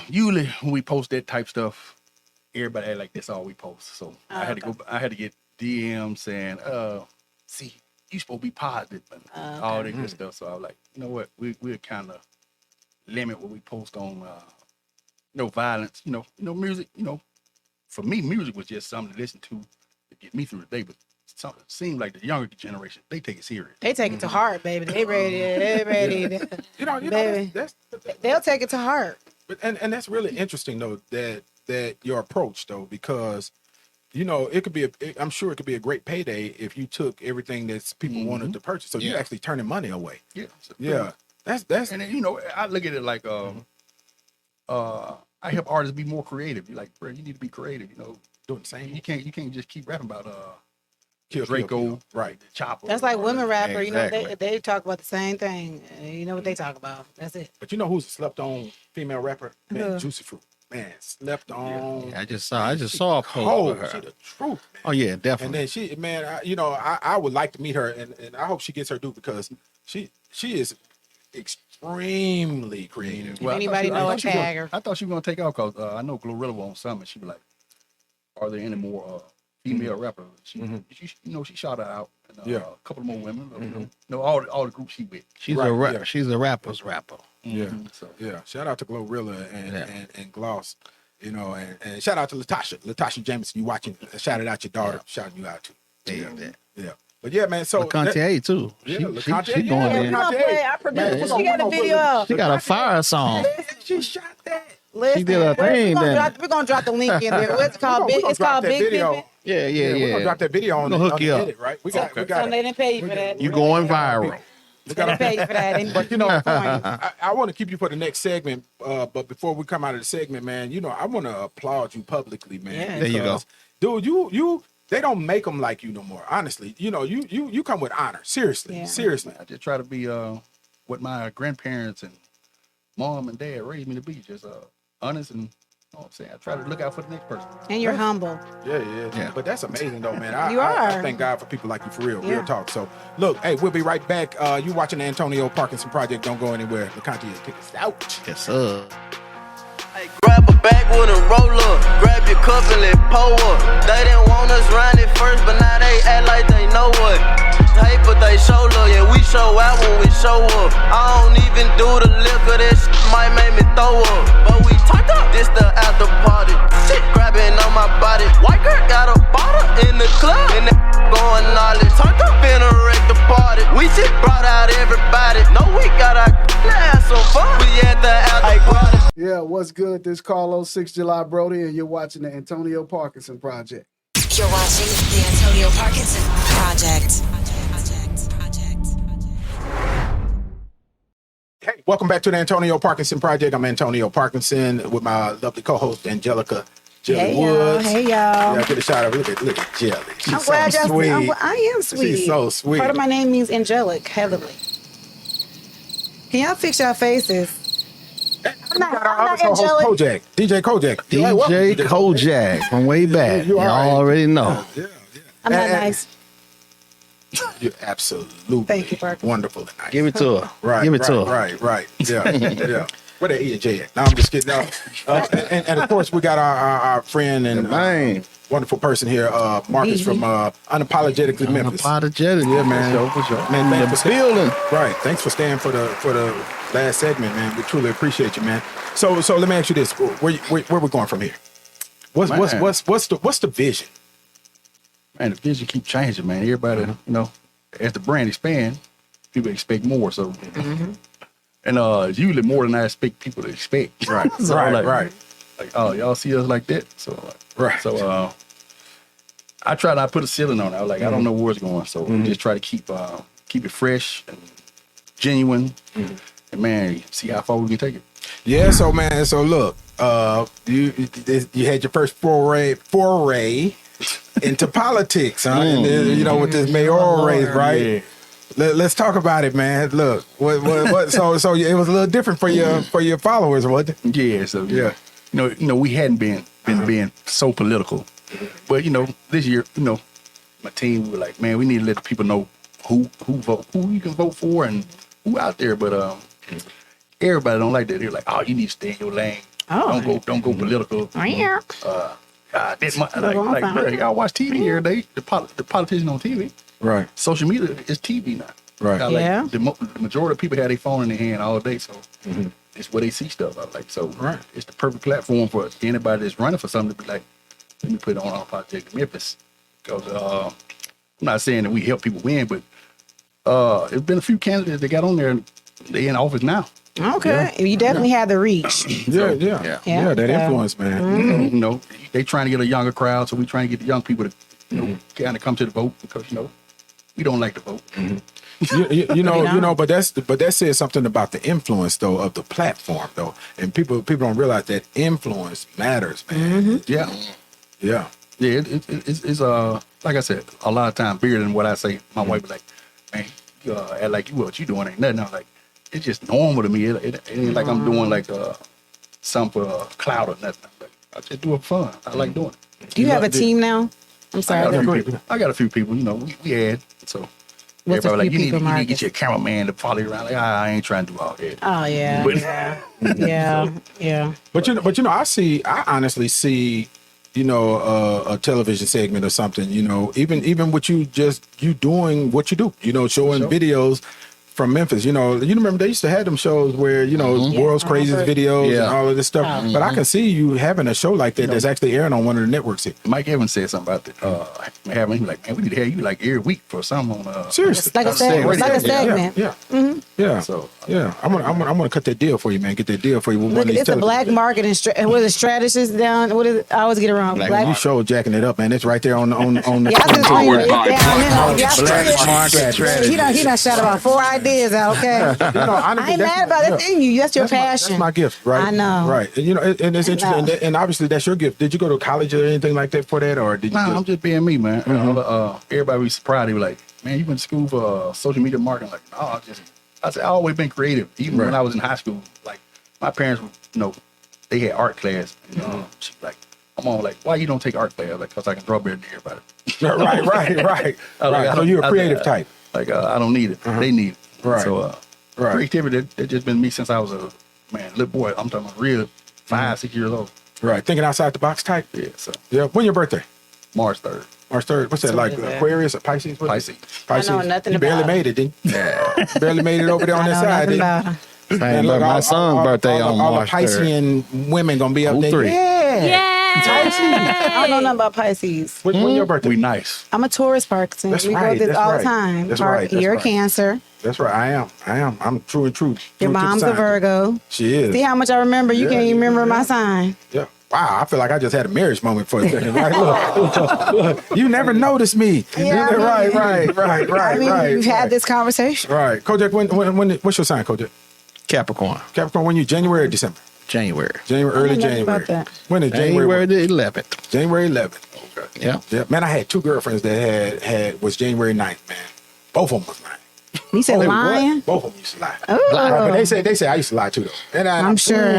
Usually when we post that type stuff, everybody act like that's all we post. So I had to get DMs saying, see, you supposed to be positive and all that good stuff. So I was like, you know what, we'll kind of limit what we post on violence, music, for me, music was just something to listen to get me through the day. But something seemed like the younger generation, they take it serious. They take it to heart, baby. They ready. Baby. That's They'll take it to heart. But and that's really interesting though that your approach though, because it could be I'm sure it could be a great payday if you took everything that people wanted to purchase. So you're actually turning money away. Yeah. Yeah. That's And then, I look at it like I help artists be more creative. You're like, bro, you need to be creative, doing the same. You can't just keep rapping about Kill, Draco, right? the Chopper. That's like women rapper. Exactly. They talk about the same thing. You know what they talk about. That's it. But you know who's a slept on female rapper? Man, Juicy Fruit. Man, slept on. I just saw a post Cold. for She her. the truth. Oh yeah, And definitely. then she, man, I would like to meet her, and I hope she gets her due because she is extremely creative. If anybody know a tag her. I thought she was gonna take out because I know Glorilla was on something. She was like, "Are there any more female rappers?" She shot her out. And, Yeah. a couple more women. All the groups she with. She's Right, a rapper. yeah. She's a rapper's rapper. Yeah. So Yeah, shout out to Glorilla and Gloss, and shout out to Latasha Jameson. You watching? Shout out your daughter. Shouting you out too. Yeah. But yeah, man. So LeContier too. Yeah, She LeContier, going yeah, in. We're gonna play. Our producer. She got a video up. She got a fire song. she shot that. Listen, She did her thing then. We're gonna drop the link in there. What's it called? We're gonna It's drop called that Big video. Pimpin'. Yeah. We're gonna drop that video on We're gonna hook on you the up. edit, right? We got So they didn't pay you for that. You going viral. Gotta pay you for that. And, But you know, I want to keep you for the next segment. But before we come out of the segment, man, you know, I want to applaud you publicly, man. Yeah. There you go. Dude, you they don't make them like you no more. Honestly, you know, you come with honor. Seriously, Yeah. seriously. I just try to be what my grandparents and mom and dad raised me to be, just honest and, you know what I'm saying, I try to look out for the next person. and you're humble. Yeah. But that's amazing, though, man. You I are. thank God for people like you, for real. Yeah. Real talk. So, look, hey, we'll be right back. You watching the Antonio Parkinson Project. Don't go anywhere. The Candid kick us out. Yes, sir. Hey, grab a backwood and roll up. Grab your cup and let pour up. They didn't want us round it first, but now they act like they know what. Hey, but they show love, yeah, we show out when we show up. I don't even do the liquor, that shit might make me throw up. But we turned up, this the after party. Shit grabbing on my body. White girl got a bottle in the club, and that going all it. Turned up in a wreck the party. We just brought out everybody. No, we got our have some fun. We at the after party. Yeah, what's good? This is Carlos 6 July Brody, and you're watching the Antonio Parkinson Project. You're watching the Antonio Parkinson Project. Hey, welcome back to the Antonio Parkinson Project. I'm Antonio Parkinson with my lovely co-host Angelica Jelly Hey, y'all. Woods. Hey, y'all. Yeah, get a shot of look at Jelly. She's I'm glad so y'all. sweet. I am sweet. She's so sweet. Part of my name means angelic, heavenly. Can y'all fix your faces? I'm not angelic. co-host Kojak, DJ Kojak. Hey, welcome, DJ Kojak from way back. You You all right. already know. Yeah. I'm not And- nice. You're absolutely Thank you, Parker. wonderful and nice. Give it to her. Right. Give it to her. Right. Yeah. Yeah. Where the E and J at? No, I'm just kidding. No. And of course, we got our friend and Man, wonderful person here, Marcus from Unapologetically Memphis. unapologetic. Yeah, man. For sure. Man, In thanks the for building. Right. Thanks for staying for the last segment, man. We truly appreciate you, man. So let me ask you this: where we going from here? What's the vision? Man, the vision keep changing, man. Everybody, you know, as the brand expand, people expect more. So, and it's usually more than I expect people to expect. Right. So, right. like, Like, oh, y'all see us like that? So, Right. So, I try not to put a ceiling on it. I was like, I don't know where it's going. So just try to keep it fresh and genuine. And man, see how far we can take it. Yeah. So man. So look, you had your first foray into politics, huh? And then, you know, with this mayoral race, right? Yeah. Let's talk about it, man. Look, what? So it was a little different for your followers, wasn't it? Yeah. So Yeah. you know, we hadn't been being so political, but you know, this year, you know, my team we were like, man, we need to let the people know who you can vote for and who out there. But everybody don't like that. They're like, oh, you need to stay in your lane. Oh. Don't go political. Yeah. That's like bro, y'all watch TV every day. The politician on TV. Right. Social media is TV now. Right. Like, Yeah. the majority of people have their phone in their hand all day, so it's where they see stuff. I like so. Right. It's the perfect platform for anybody that's running for something to be like, let me put it on our project in Memphis. Because I'm not saying that we help people win, but there's been a few candidates that got on there. And they in office now. Okay. You definitely had the reach. Yeah. Yeah. That influence, man. You know, they trying to get a younger crowd, so we trying to get the young people to you know kind of come to the vote because you know we don't like to vote. You know, but that says something about the influence though of the platform though, and people don't realize that influence matters, man. Yeah. Yeah. Yeah, it's like I said, a lot of times bigger than what I say. My wife was like, man, act like what you doing ain't nothing. I was like, it's just normal to me. It ain't like I'm doing like something for clout or nothing. Like, I just do it for fun. I like doing it. Do you have a team now? I'm I sorry. got a few people, you know, we had. So What's a everybody few like, you people, need to Marcus? get your cameraman to follow you around. Like, I ain't trying to do all that. Oh yeah. But- Yeah. But you know, I honestly see, you know, a television segment or something, you know, even with you doing what you do, you know, showing videos from Memphis. You know, you remember they used to have them shows where, you know, world's craziest videos and all of this stuff. But I can see you having a show like that that's actually airing on one of the networks here. Mike Evans said something about that. Having him like, man, we need to have you like every week for something on. Seriously. Like a segment. Like a segment. Yeah. So Yeah, I'm gonna cut that deal for you, man. Get that deal for you with one Look, of these it's a black television- market and what is it, strategist down? What is it? I always get it wrong. Black You show jacking it up, man. It's right there on the. Yeah, I just scream it. It's down. Black market He done shot about 4 ideas ideas out, okay? Honestly, I ain't mad about it. That's in you. That's your passion. That's my gift, right? I know. Right. And it's interesting. And obviously, that's your gift. Did you go to college or anything like that for that? Or did you I'm just being me, man. Everybody was surprised. They were like, man, you went to school for social media marketing? Like, no, I said, I've always been creative. Even when I was in high school, like, my parents, they had art class. She like, I'm on like, why you don't take art class? Like, because I can draw better than everybody. right. So you're a creative type. Like, I don't need it. They need it. Right. So, creativity, that just been me since I was a little boy. I'm talking about real 5, 6 years old. Right. Thinking outside the box type. Yeah. So, When your birthday? March 3rd. March 3rd. What's that, like Aquarius or Pisces? Pisces. I know nothing you about barely it. made it, didn't you? Yeah. Barely made it over there on I that know side, nothing didn't you? about her. Same, but my son's birthday on all March the 3rd. Piscean women gonna be up there. 03. I don't know nothing about Pisces. When your birthday? We nice. I'm a Taurus, Parkinson. That's we right, go this that's all right. the time. That's right, that's You're right. a Cancer. That's right. I am. I'm true and true. Your mom's a Virgo. She is. See how much I remember? You Yeah, can't even you remember do, my yeah. sign. Yeah. Wow, I feel like I just had a marriage moment for a second. Right? Look, you never noticed me. Yeah, right. I mean, we've had this conversation. Right. Kojak, when what's your sign, Kojak? Capricorn, Capricorn, when you January or December? January. Early know nothing about January. that. When is January January? the 11th. January 11th. Okay. Yeah. Yeah. Man, I had 2 girlfriends that was January 9th, man. Both of them was lying. You said lying? Both of them used to lie. Oh. But they say I used to lie too though. And I'm sure.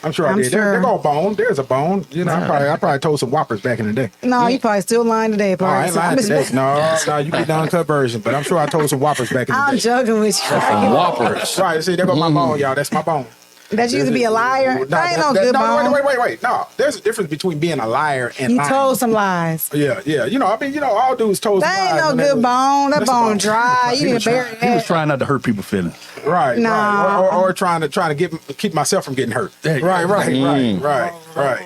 I'm sure I I'm did. sure. There go a bone. There's a bone. I probably told some whoppers back in the day. No, you probably still lying today, Oh, I ain't Parkinson. lying today. No, you get the uncut version. But I'm sure I told some whoppers back in the I'm day. joking with you. Whoppers. Right, see, there go my bone, y'all. That's my bone. That you used to be a liar. No, That ain't no good bone. Wait. No, there's a difference between being a liar and You lying. told some lies. Yeah. All dudes told some That ain't lies no when they good was- bone. That That's a bone bone. dry. You need to bury He was that. trying not to hurt people's feelings. Right. Nah. Or trying to keep myself from getting hurt. There you Right. go. Right.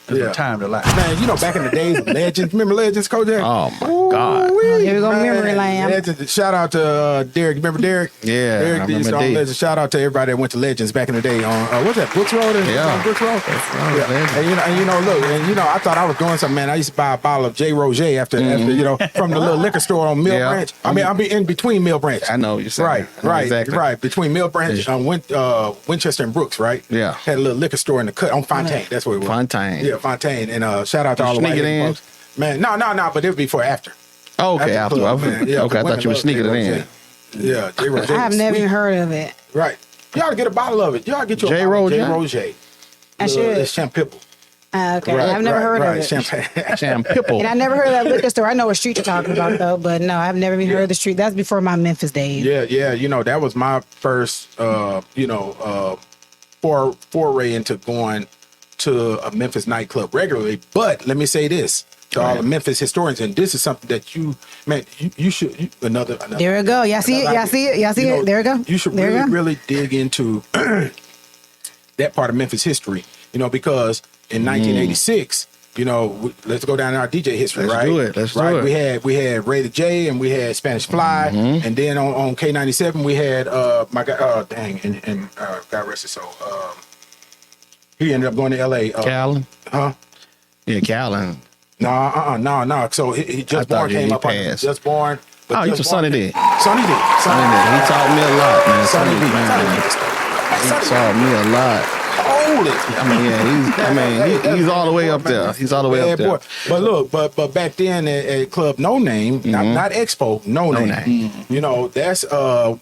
There's a time to lie. Man, back in the days of Legends. Remember Legends, Kojak? Oh my God. Here we go, memory lane. Legends. Shout out to Derek. Remember Derek? Yeah, Derek I used remember to own D. Legends. Shout out to everybody that went to Legends back in the day on what's that? Brooks Road? Yeah. Brooks Road? Legends. And look, I thought I was doing something, man. I used to buy a bottle of J. Roget after from the little liquor store on Mill Yeah. Branch. I'll be in between Mill Branch. I know what you're saying. Right. Between Mill Branch and Winchester and Brooks, right? Yeah. Had a little liquor store in the cut on Fontaine. That's what it was. Fontaine. Yeah, Fontaine. And shout out to all the Sneak white it in? folks. Man, no, but it was before after. Oh, okay, After the club, man. Yeah, okay, I thought you were sneaking it in. Yeah, J. Roget. I have never even heard of it. Right. You ought to get a bottle of it. You ought to get you a J. bottle of J. Roget? Roget. I should. It's champagne. Okay, I've never heard of it. Champagne. Champipple. And I never heard of that liquor store. I know what street you're talking about, though, but no, I've never even heard of the street. That's before my Memphis days. Yeah. That was my first, foray into going to a Memphis nightclub regularly. But let me say this to all the Memphis historians, and this is something that you should another. There we go. Y'all see it? Y'all see it? Y'all see it? There we go. You should There we go. really dig into that part of Memphis history, because in 1986, let's go down in our DJ history, Let's right? do it. Let's do it. We had Ray the J and we had Spanish Fly, and then on K97 we had my guy, God rest his soul. He ended up going to LA. Callan? Huh? Yeah, Callan. No. So he just born came up on passed. just born. Oh, you from Sonny D. Sonny D. He taught me a lot, man. Sonny D. He taught me a lot. Hold it. He's all the way up there. He's all the way up there. Boy. But look, but back then at Club No Name, not Expo, No Name. That's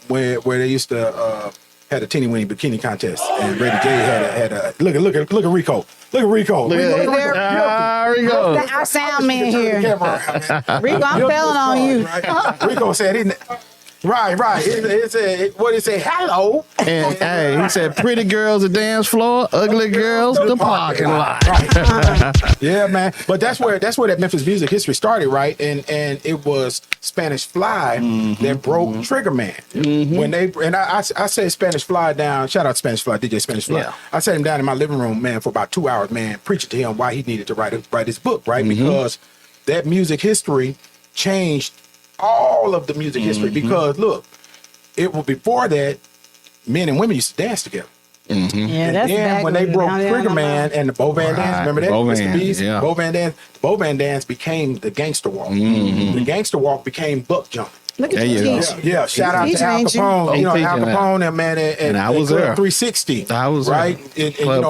where they used to had a teeny weeny bikini contest, and Ray J had a look at Rico. Look at Rico. Rico. Our sound man here. Camera, Rico, I'm failing on you. right? Rico said, right. It said, what did it say? Hello. And hey, he said, pretty girls the dance floor, ugly girls the parking lot. Yeah, man. But that's where that Memphis music history started, right? And it was Spanish Fly that broke Trigger Man. When I said Spanish Fly down. Shout out Spanish Fly, DJ Spanish Fly. Yeah. I sat him down in my living room, man, for about 2 hours, man, preaching to him why he needed to write his book, right? Because that music history changed all of the music history. Because look, it was before that, men and women used to dance together. Yeah, And that's then back when they broke now they Trigger don't know. Man and the Bow Band dance, remember that? Bow Mr. Band, Beast, yeah. Bow Band dance. The Bow Band dance became the gangster walk. The gangster walk became buck jumping. Look at There you you go. teaching. Yeah, shout out He to Al changed you. Capone. He You know, Al teaching that. Capone and man, And I was Club there. 360. I was there. right. Club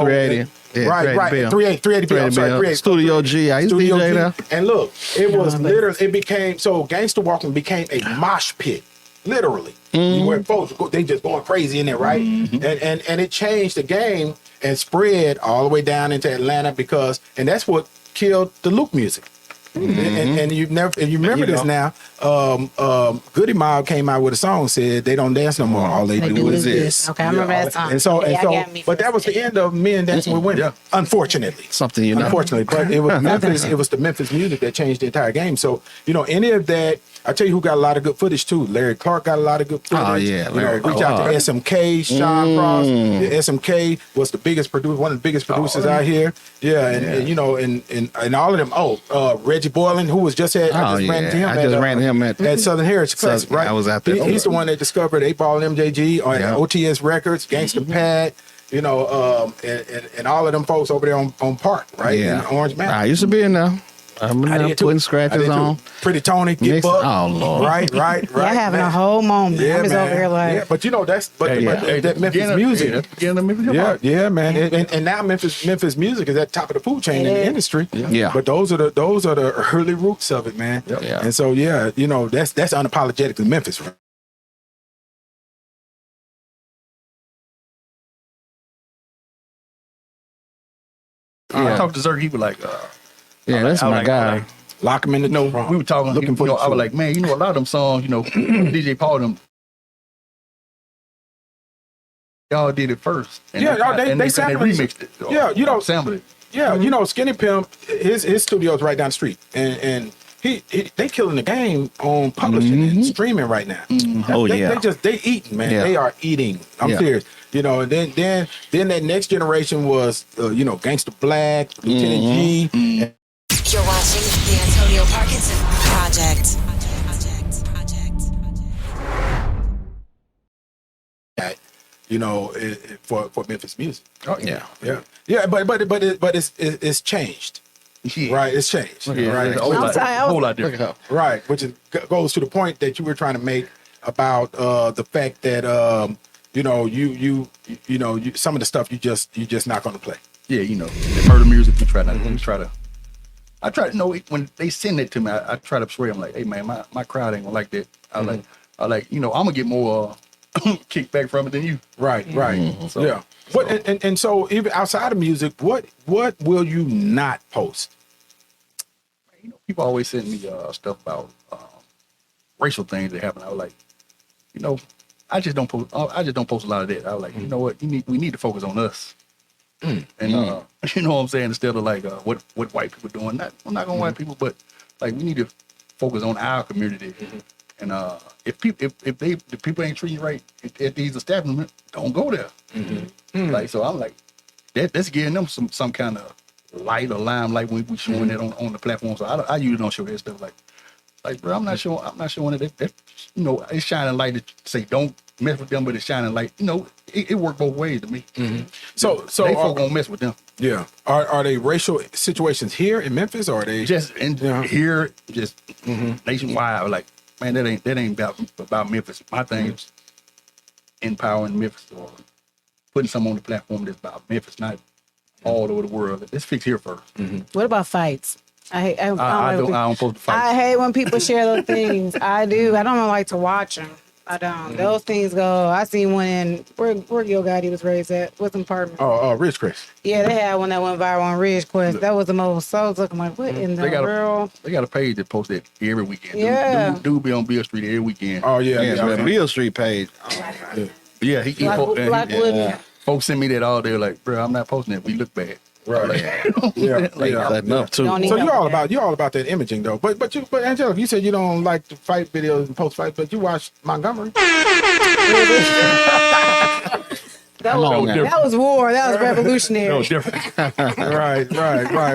380. Yeah, right. 380 bill. I'm sorry, 380. Studio G. I used to Studio DJ G. there. And look, it was literally, it became, so Gangsta Walking became a mosh pit. Literally. Where folks, they just going crazy in there, right? And it changed the game and spread all the way down into Atlanta because, and that's what killed the Luke music. And you remember this now. Goody Mob came out with a song said they don't dance no more. All they do is this. Okay, I remember that song. And so, Yeah, I got me but that was the end of men dancing with women. Unfortunately, Something you know. unfortunately, but it was Memphis. It was the Memphis music that changed the entire game. So any of that. I tell you who got a lot of good footage too. Larry Clark got a lot of good footage. Oh, yeah, Larry reach out to SMK, Sean Cross. Yeah, SMK was the biggest producer, one of the biggest producers out here. Yeah, and all of them. Reggie Boylan, who was just at. I just ran into him. I just ran into him at Southern Heritage Classic, right? I was out there. He's the one that discovered 8-Ball and MJG on OTS Records, Gangsta Pat. And all of them folks over there on Park, right? Yeah. In Orange Mountain. I used to be in there. I'm putting scratches on. Pretty Tony, get Mixed- buck. Oh, Lord. Right. Y'all having a whole moment. Yeah, I'm just man. over here like, Yeah, but that's that Memphis music. That's the beginning of Memphis hip hop. Yeah, man. And now Memphis music is at the top of the food chain in the industry. Yeah. But those are the early roots of it, man. Yeah. And so that's unapologetically Memphis, right? I talked to Zerk, he was like, That's I my like- guy. I like- Lock them in the we were talking, looking for the I was like, man, a lot of them songs, DJ Paul them, y'all did it first. And they sampled it. remixed it. Yeah, sampled it. Yeah, Skinny Pimp, his studio is right down the street, and they killing the game on publishing and streaming right now. Oh, They eating, man. Yeah. They are eating. I'm serious. And then that next generation was Gangsta Black, Lieutenant G. You're watching the Antonio Parkinson Project. For Memphis music. Oh, yeah. Yeah. But it's changed. Yeah. Right, it's changed. Yeah, Right, it's a whole lot different. right. Which goes to the point that you were trying to make about the fact that you some of the stuff you just not going to play. Yeah, the murder music, we try to. I try to know when they send it to me. I try to persuade them like, hey man, my crowd ain't gonna like that. I like I'm gonna get more kickback from it than you. Right. So, Yeah. What and so even outside of music, what will you not post? People always send me stuff about racial things that happen. I was like, I just don't post. I just don't post a lot of that. I was like, you know what? We need to focus on us. And you know what I'm saying? Instead of like what white people doing. I'm not gonna white people, but like we need to focus on our community. And if the people ain't treating you right at these establishments, don't go there. Like so, I'm like, that's giving them some kind of light or limelight when we showing it on the platform. So I usually don't show that stuff. Like bro, I'm not showing it. That it's shining light to say don't mess with them, but it's shining light. It worked both ways to me. So they folk gonna mess with them. Yeah. Are they racial situations here in Memphis, or are they Just here, just nationwide. Like, man, that ain't about Memphis. My thing is empowering Memphis or putting something on the platform that's about Memphis, not all over the world. Let's fix here first. what about fights? I don't post the fights. I hate when people share those things. I do. I don't like to watch them. I don't. Those things go. I seen one in where Gil Gotti was raised at. What's apartment? Rich Chris? Yeah, they had one that went viral on Ridgecrest. That was the most. So I was looking like, what in the world? They got a page that posts that every weekend. Yeah. Dude be on Bill Street every weekend. Oh yeah. The Beale Street page. Yeah, he Blackwood. folks send me that all day. Like, bro, I'm not posting it. We look bad. Right. That enough too. Don't So even- you're all about that imaging though. But Angelica, you said you don't like to fight videos and post fights, but you watch Montgomery. That was war. That was revolutionary. No different. right.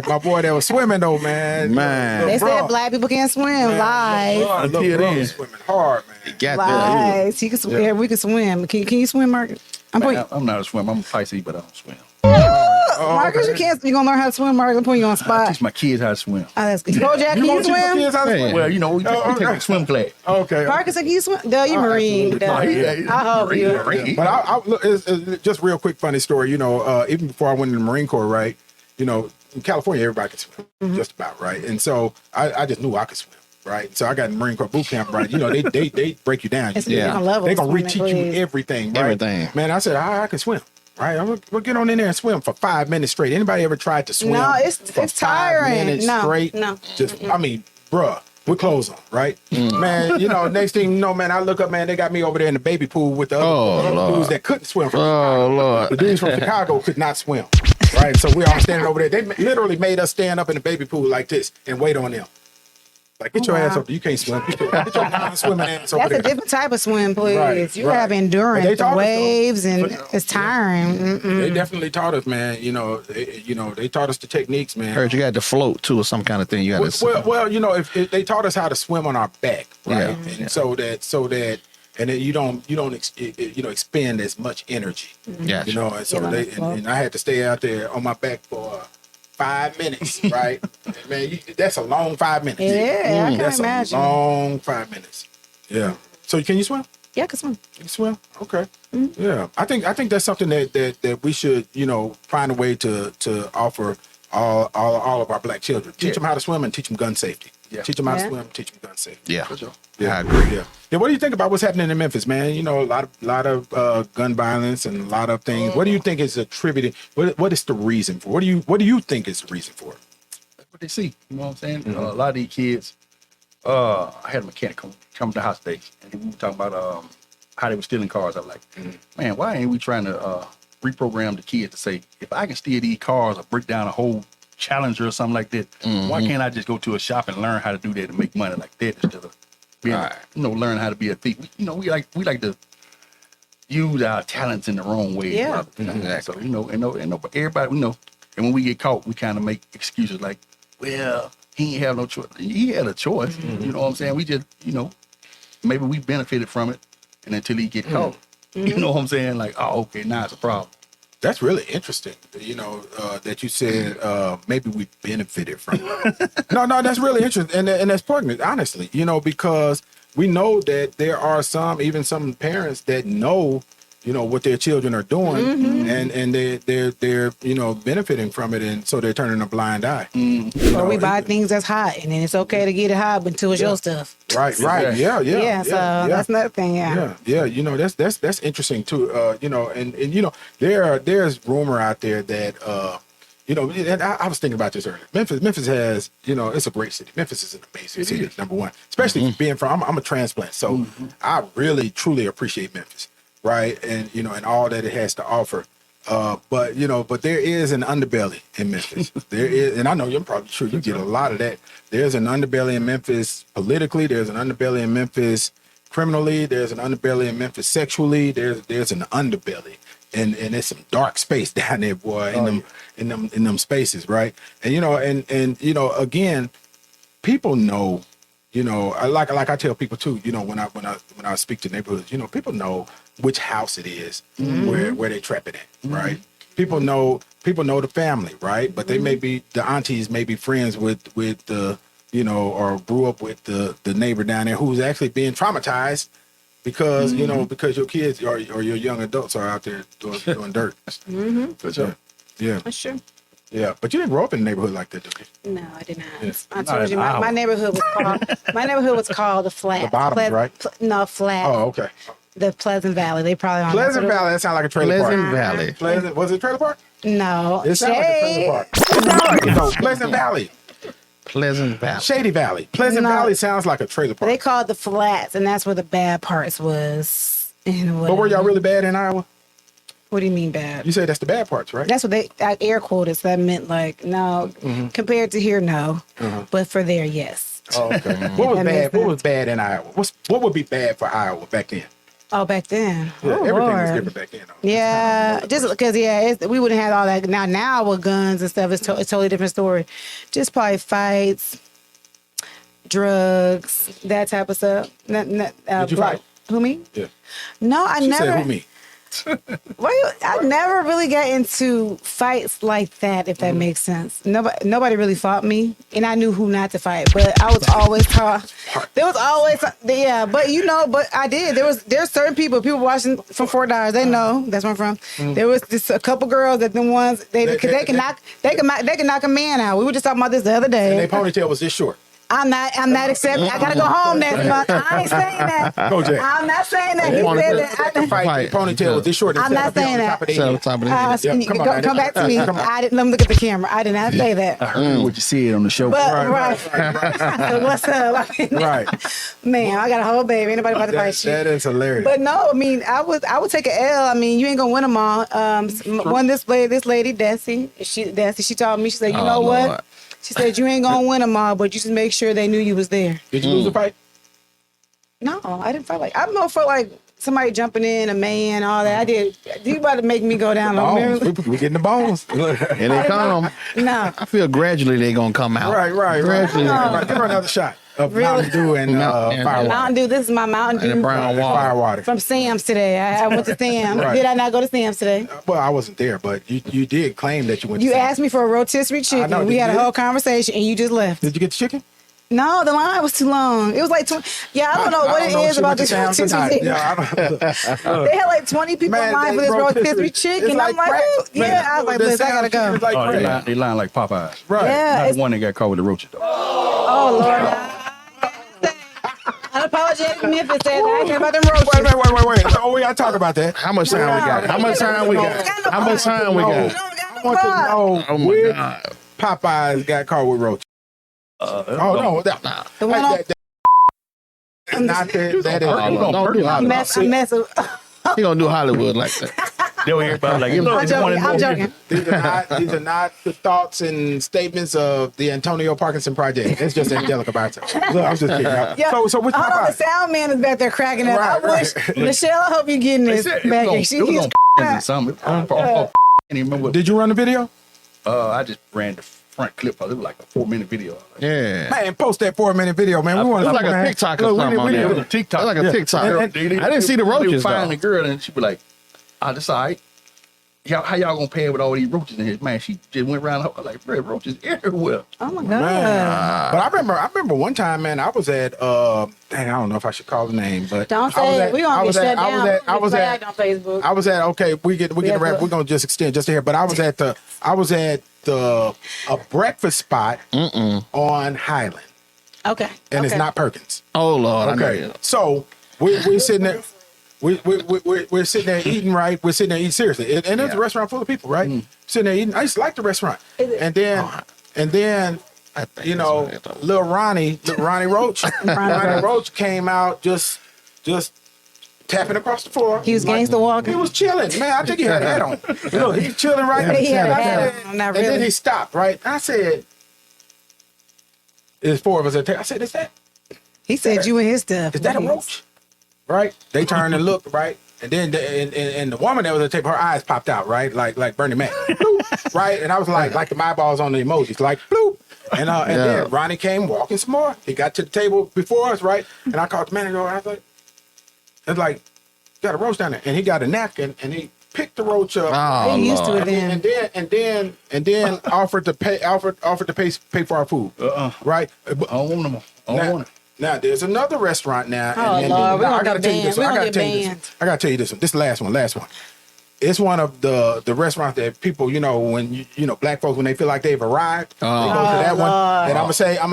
My boy that was swimming though, man. They said black people can't swim. Lies. Look, Until bro, then. swimming hard, man. Got that. Lies. He can swim. Yeah, we can swim. Can you swim, Mark? I'm not a swimmer. I'm a Pisces, but I don't swim. Marcus, you can't. You gonna learn how to swim, Marcus? I'm putting you on I spot. teach my kids how to swim. Oh, that's good. Bojack, can you gonna teach your swim? kids how to Hey. swim? Well, you know, we take a swim class. Okay. Marcus, can you swim? Duh, you Marine. absolutely. Duh. I hope you. But I look, it's just real quick funny story. You know, even before I went in the Marine Corps, right? You know, in California, everybody can swim, just about, right? And so I just knew I could swim, right? So I got in the Marine Corps boot camp, right? You know, they break you down. It's Yeah. different levels. They gonna swimming, reteach please. you everything, right? Everything. Man, I said I can swim. Right, we'll get on in there and swim for 5 minutes straight. Anybody ever tried to swim? No, it's for 5 tiring. minutes No, straight? no. Just, I mean, bruh, with clothes on, right? Man, you know, next thing you know, man, I look up, man, they got me over there in the baby pool with the other Lord. dudes that couldn't swim. From Oh, Chicago. Lord. The dudes from Chicago could not swim, right? So we all standing over there. They literally made us stand up in the baby pool like this and wait on them. Like, get your ass up. You can't swim. Get your swimming ass over That's there. a different type of swim, please. Right, You right. have endurance, But they the taught us, though. waves, and But, it's tiring. They definitely taught us, man. You know, they taught us the techniques, man. Heard you got to float too or some kind of thing. You got to. Well, you know, if they taught us how to swim on our back, right? Yeah. And so that, and then you don't expend as much energy, Gotcha. you know. And so Yeah. and I had to stay out there on my back for 5 minutes, right? Man, that's a long 5 minutes. Yeah, I can That's imagine. a long 5 minutes. Yeah. So can you swim? Yeah, I can swim. You swim? Okay. Yeah. I think that's something that we should, you know, find a way to offer all of our black children. Teach them how to swim and teach them gun safety. Yeah. Teach them how to Yeah. swim, teach them gun safety. Yeah. Yeah. I agree. Yeah. Yeah. What do you think about what's happening in Memphis, man? You know, a lot of gun violence and a lot of things. What do you think is attributed? What is the reason for? What do you think is the reason for it? That's what they see. You know what I'm saying? A lot of these kids. I had a mechanic come to the house today, and we were talking about how they were stealing cars. I was like, man, why ain't we trying to reprogram the kids to say, if I can steal these cars or break down a whole Challenger or something like that, why can't I just go to a shop and learn how to do that and make money like that instead of being, learn how to be a thief? We like to use our talents in the wrong way. Yeah. So and everybody we know. And when we get caught, we kind of make excuses like, well, he ain't have no choice. He had a choice. You know what I'm saying? We just, maybe we benefited from it, and until he get caught, you know what I'm saying? Like, oh, okay, now it's a problem. That's really interesting, that you said maybe we benefited from it. No, that's really interesting. And that's poignant, honestly, because we know that there are even some parents that know, what their children are doing and they're benefiting from it. And so they're turning a blind eye. Or we buy things that's hot, and then it's okay to get it hot until it's your stuff. Right. Yeah. So that's another thing. Yeah. That's interesting too. There's rumor out there that and I was thinking about this earlier. Memphis has, it's a great city. Memphis is an amazing city, number one. Especially being from, I'm a transplant, so I really truly appreciate Memphis, right? And and all that it has to offer. But there is an underbelly in Memphis. There is, and I know you're probably sure you get a lot of that. There's an underbelly in Memphis politically. There's an underbelly in Memphis criminally. There's an underbelly in Memphis sexually. There's an underbelly, and there's some dark space down there, boy, in them spaces, right? And again, people know. Like I tell people too. When I speak to neighborhoods, people know which house it is where they trap it at, right? People know the family, right? But they may be the aunties may be friends with the or grew up with the neighbor down there who's actually being traumatized because because your kids or your young adults are out there doing dirt. For sure. Yeah. That's true. Yeah, but you didn't grow up in a neighborhood like that, did you? No, I did not. Yeah. I told you my neighborhood was called the Flats. The Bottoms, right? No, Flat. Oh, okay. The Pleasant Valley. They probably don't Pleasant Valley. That sounds like a trailer park. Pleasant Valley. Pleasant. Was it a trailer park? No. It sounds like a trailer park. It sounds like it though. Pleasant Valley. Pleasant Valley. Shady Valley. Pleasant No. Valley sounds like a trailer park. They called the Flats, and that's where the bad parts was. But were y'all really bad in Iowa? What do you mean bad? You say that's the bad parts, right? That's what they air quoted. So that meant like no. Compared to here, no. But for there, yes. Oh, okay. What was That bad? makes What was sense. bad in Iowa? What would be bad for Iowa back then? Oh, back then. Yeah, Oh, everything was Lord. different back then. Though. Yeah, just because we wouldn't have all that. Now with guns and stuff, it's a totally different story. Just probably fights, drugs, that type of stuff. Did you fight? Who me? Yeah. No, I She never. said, "Who me?" Well, I never really got into fights like that, if that makes sense. Nobody really fought me, and I knew who not to fight. But I was always taught. There was always, yeah. But but I did. There's certain people watching from Fort Dodge. They know that's where I'm from. There was just a couple girls that the ones they can knock a man out. We were just talking about this the other day. And their ponytail was this short. I'm not accepting. I gotta go home next month. I ain't saying that. Go, Jay. I'm not saying that. He said that. Fight. Ponytail was this short. I'm not saying that. Top of the Come back to me. I didn't. Let me look at the camera. I did not say that. I heard what you said on the show. But Right. So what's up? I mean, Right. man, I got a whole baby. Ain't nobody about to fight you. That is hilarious. But no, I mean, I would take an L. I mean, you ain't gonna win them all. This lady, Desi, she told me, she said, you know what? Lord. She said, you ain't gonna win them all, but you just make sure they knew you was there. Did you lose the fight? No, I didn't fight I don't know for somebody jumping in, a man, all that. I did. You about to make me go down on Bones. memory. We getting the bones. Here they come. No. I feel gradually they gonna come out. Right. Gradually. Right. Give her another shot of Really? Mountain Dew and Firewater. Mountain Dew. This is my Mountain Dew. And brown water. Firewater. From Sam's today. I went to Sam's. Right. Did I not go to Sam's today? Well, I wasn't there, but you did claim that you went. You to asked me for a rotisserie chicken. I know. We Did had a you? whole conversation, and you just left. Did you get the chicken? No, the line was too long. It was like 20. Yeah, I don't know what it is about this rotisserie chicken. Yeah, I don't. They had like 20 people in line for this rotisserie chicken. It's I'm like, crack. ooh. Yeah, I was like, listen, I gotta go. It's like Oh, crack. they lying like Popeyes. Right. Yeah, Not it's- the one that got caught with the roaches, though. Oh, Lord. Unapologetically, Memphis said, I care about them roaches. Wait. Oh, we gotta talk about that. How much time we got? How much time we got? How much time we got? I want to know Oh my which God. Popeyes got caught with roaches. No, The one on- not that. That is. Don't do I'm Hollywood. messing. He gonna do Hollywood like that. They were everybody like, I'm joking. These are not the thoughts and statements of the Antonio Parkinson Project. It's just Angelica Barton. Look, I'm just kidding. Yeah. So which Hold on, the Popeyes? sound man is back there cracking up. Right, I wish, right. Michelle, I hope you're getting this back. It was on something. I can't even remember. Did you run the video? I just ran the front clip. It was like a 4-minute video. Yeah. Man, post that 4-minute video, man. We want It's to like a TikTok or something on It there. was a TikTok. It's like a Yeah. TikTok. And- I didn't see the They roaches would find though. the girl and she'd be like, that's all right. How y'all gonna pay with all these roaches in here? Man, she just went around like, bro, roaches everywhere. Oh my God. Man. But I remember one time, man, I was at dang, I don't know if I should call the name, but Don't I was say at- it. We're going to get shut down. I was at on Facebook. I was at okay, we get a wrap. look. We're gonna just extend just here. But I was at a breakfast spot on Highland, Okay. and it's Okay. not Perkins. Oh Lord. I know Okay, you. so we're sitting there. We're sitting there eating, right? We're sitting there eating seriously, and it's a restaurant full of people, right? Sitting there eating. I used to like the restaurant, and then I think you that's know, what they're talking little Ronnie Roach, Ronnie Roach came out just tapping across the floor. He was gangster walking. He was chilling, man. I think he had a hat on. Look, he's chilling right there. He had a And I hat said- on, not And then really. he stopped, right? I said, "There's 4 of us at the table." I said, He said you and his stuff. Is that a roach? Right? They turned and looked, right? And then and the woman that was at the table, her eyes popped out, right? Like Bernie Mac. Bloop, right? And I was like the eyeballs on the emojis, like bloop. And then Ronnie came walking some more. He got to the table before us, right? And I called the manager. I was like, got a roach down there. And he got a napkin and he picked the roach up. Oh, They used to Lord. it then. And then offered to pay for our food. Right? I don't want them. I don't want them. Now there's another restaurant now. Oh, Lord, we I gonna gotta get tell you this. banned. We I gonna gotta get tell you banned. this. I gotta tell you this one. This is the last one. It's one of the restaurants that people, you know, when you know, black folks when they feel like they've arrived, they go to that one. Lord. And I'm gonna say A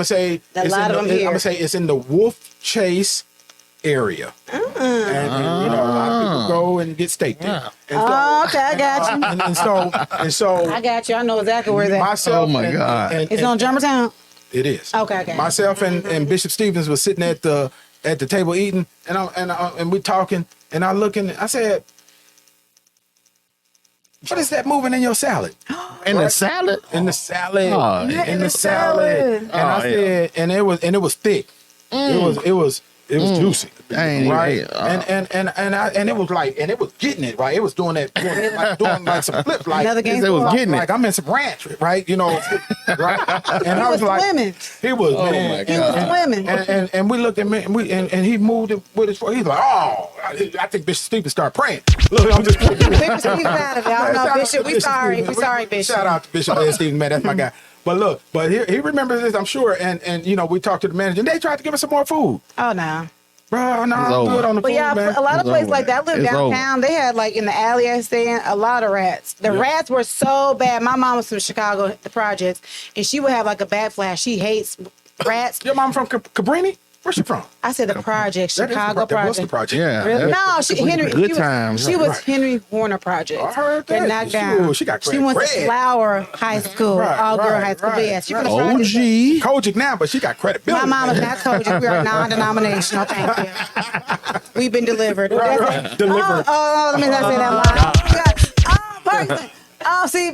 it's lot in of them the, I'm here. gonna say it's in the Wolf Chase area. And you know, a lot of people go and get steak there. Yeah. And so, Oh, okay, I got you. and so I got you. I know exactly where that. myself Oh, my and- God. and- It's on Germantown. it is. Okay. Myself and Bishop Stevens was sitting at the table eating, and we talking, and I look and I said, "What is that moving in your salad?" In the salad? In the salad. Oh, in in the the salad. salad. And I said, and it was thick. It was It was juicy, Dang, right? hey, And it was like, and it was getting it right. It was doing like some flips, like Another game. it was getting like it. I'm in some ranch, right? You know, right? And I was like, swimming. he was, Oh man, my He was swimming. and we looked at me, and he moved it with his foot. He's like, oh, I think Bishop Stevens started praying. Look, I'm just Bishop Stevens out of it. I don't know, Shout out Bishop. to We sorry. Stevens. We sorry, Bishop. Shout out to Bishop Stevens, man. That's my guy. But look, he remembers this, I'm sure. And you know, we talked to the manager, and they tried to give us some more food. Oh no. Bro, no, I'm over. good on the But food, yeah, man. a lot of It's places over. like that. I live It's downtown. They had like in the alley I stay in a lot of rats. The rats were so bad. My mom was from Chicago, the projects, and she would have like a bad flash. She hates rats. Your mom from Cabrini? Where's she from? I said the project, That is the Chicago that was the project. project. Yeah. Really? that's- No, Henry. Good she was, times. She was Right. Henry Horner Project. I heard They're that. knocked down. She got She credit. went to Cred. Flower High School, Right, all girl right, high school. right, But yeah, she from the right. projects. OG. Kojic now, but she got credibility. My mom is man. not Kojic. We are non-denominational. Thank you. We've been delivered. Right, That's right. it. Delivered. Oh, let me not say that line. Parkinson. Oh, see.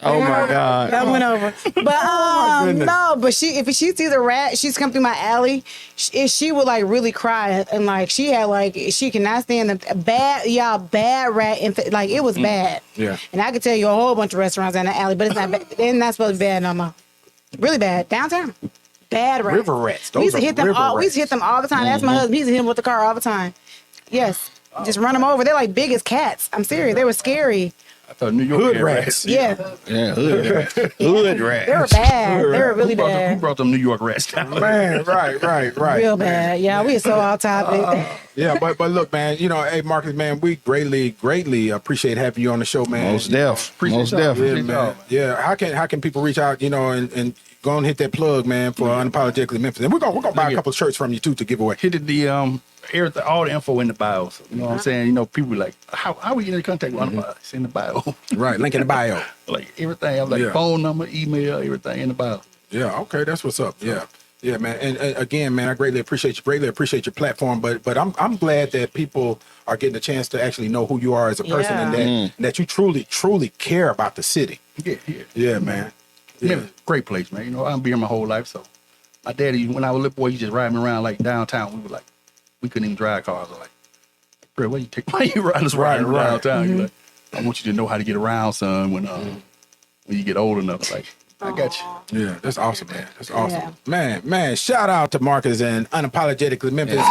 Oh my God. That went over. But goodness. no, but if she sees a rat, she's come through my alley. She would like really cry and like she had like she cannot stand the bad rat. Like it was bad. Yeah. And I could tell you a whole bunch of restaurants in the alley, but it's not bad. They're not supposed to be bad no more. Really bad downtown. Bad rats. River rats. We used to Those are hit them. river We used to hit them all the time. That's my husband. He used to hit them with the car all the time. Yes. Just run them over. They're like big as cats. I'm serious. They were scary. I thought New York Hood had rats. Yeah. Yeah, hood rat. Hood rat. They were bad. They were really Who bad. brought them New York rats down? Man, right. Real bad. Yeah, we are so off topic. Yeah, but look, man, you know, hey, Marcus, man, we greatly appreciate having you on the show, man. Most deaf. Appreciate Most y'all. deaf. Yeah, Appreciate man. y'all. Yeah, how can people reach out, you know, and go and hit that plug, man, for Unapologetically Memphis. And we're gonna buy a couple of shirts from you too to give away. Hit the everything, all the info in the bios. You know what I'm saying? You know, people like, how we get in contact with Unapologetically? It's in the bio. Right, link in the bio. Like everything. I'm like Yeah. phone number, email, everything in the bio. Yeah, okay, that's what's up. Yeah, man. And again, man, I greatly appreciate your platform. But I'm glad that people are getting a chance to actually know who you are as a person Yeah. and that you truly care about the city. Yeah. Yeah, man. Yeah. Memphis, great place, man. You know, I've been here my whole life. So my daddy, when I was a little boy, he just ride me around like downtown. We couldn't even drive cars. I was like, bro, why you ride us Right. downtown? He like, I want you to know how to get around, son, when you get old enough. Like, I got you. Yeah, that's awesome, man. That's awesome. Yeah. Man, shout out to Marcus and Unapologetically Memphis.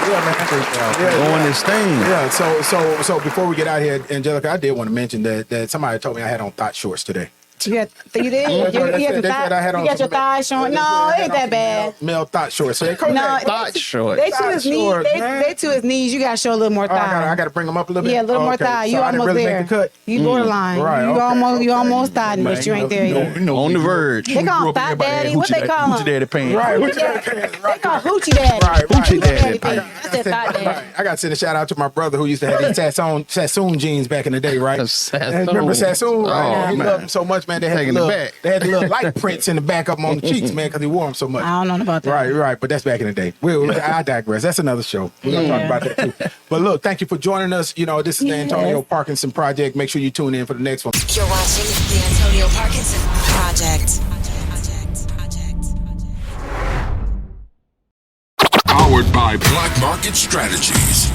Doing this thing. Yeah, so before we get out here, Angelica, I did want to mention that somebody told me I had on thought shorts today. You did? You They said I had on got your some- thighs showing? No, it ain't that bad. Male thought shorts. So they No, Thought short. They to his knees. shorts, man. They to his knees. You gotta show a little more Oh, thigh. I got to bring them up a little bit. Yeah, a little more Okay, thigh. You so I didn't almost really there. make the cut. You borderline. Right, You okay. almost thigh, but you ain't there yet. On the verge. They call him Thigh Daddy. What they call him? Hoochie daddy pants. Right, Hoochie what you Daddy. got? They call Hoochie Daddy. Right, Hoochie Daddy. I said Thigh Daddy. I got to send a shout out to my brother who used to have these Sassoon jeans back in the day, right? Sassoon. Remember Sassoon? Right? Oh, He man. loved them so much, man. They had Taking the it little, back. they had the little light prints in the back up on the cheeks, man, because he wore them so much. I don't know about that. Right. But that's back in the day. I digress. That's another show. We're going to talk about that too. But look, thank you for joining us. You know, this is the Antonio Parkinson Project. Make sure you tune in for the next one. You're watching the Antonio Parkinson Project. Powered by Black Market Strategies.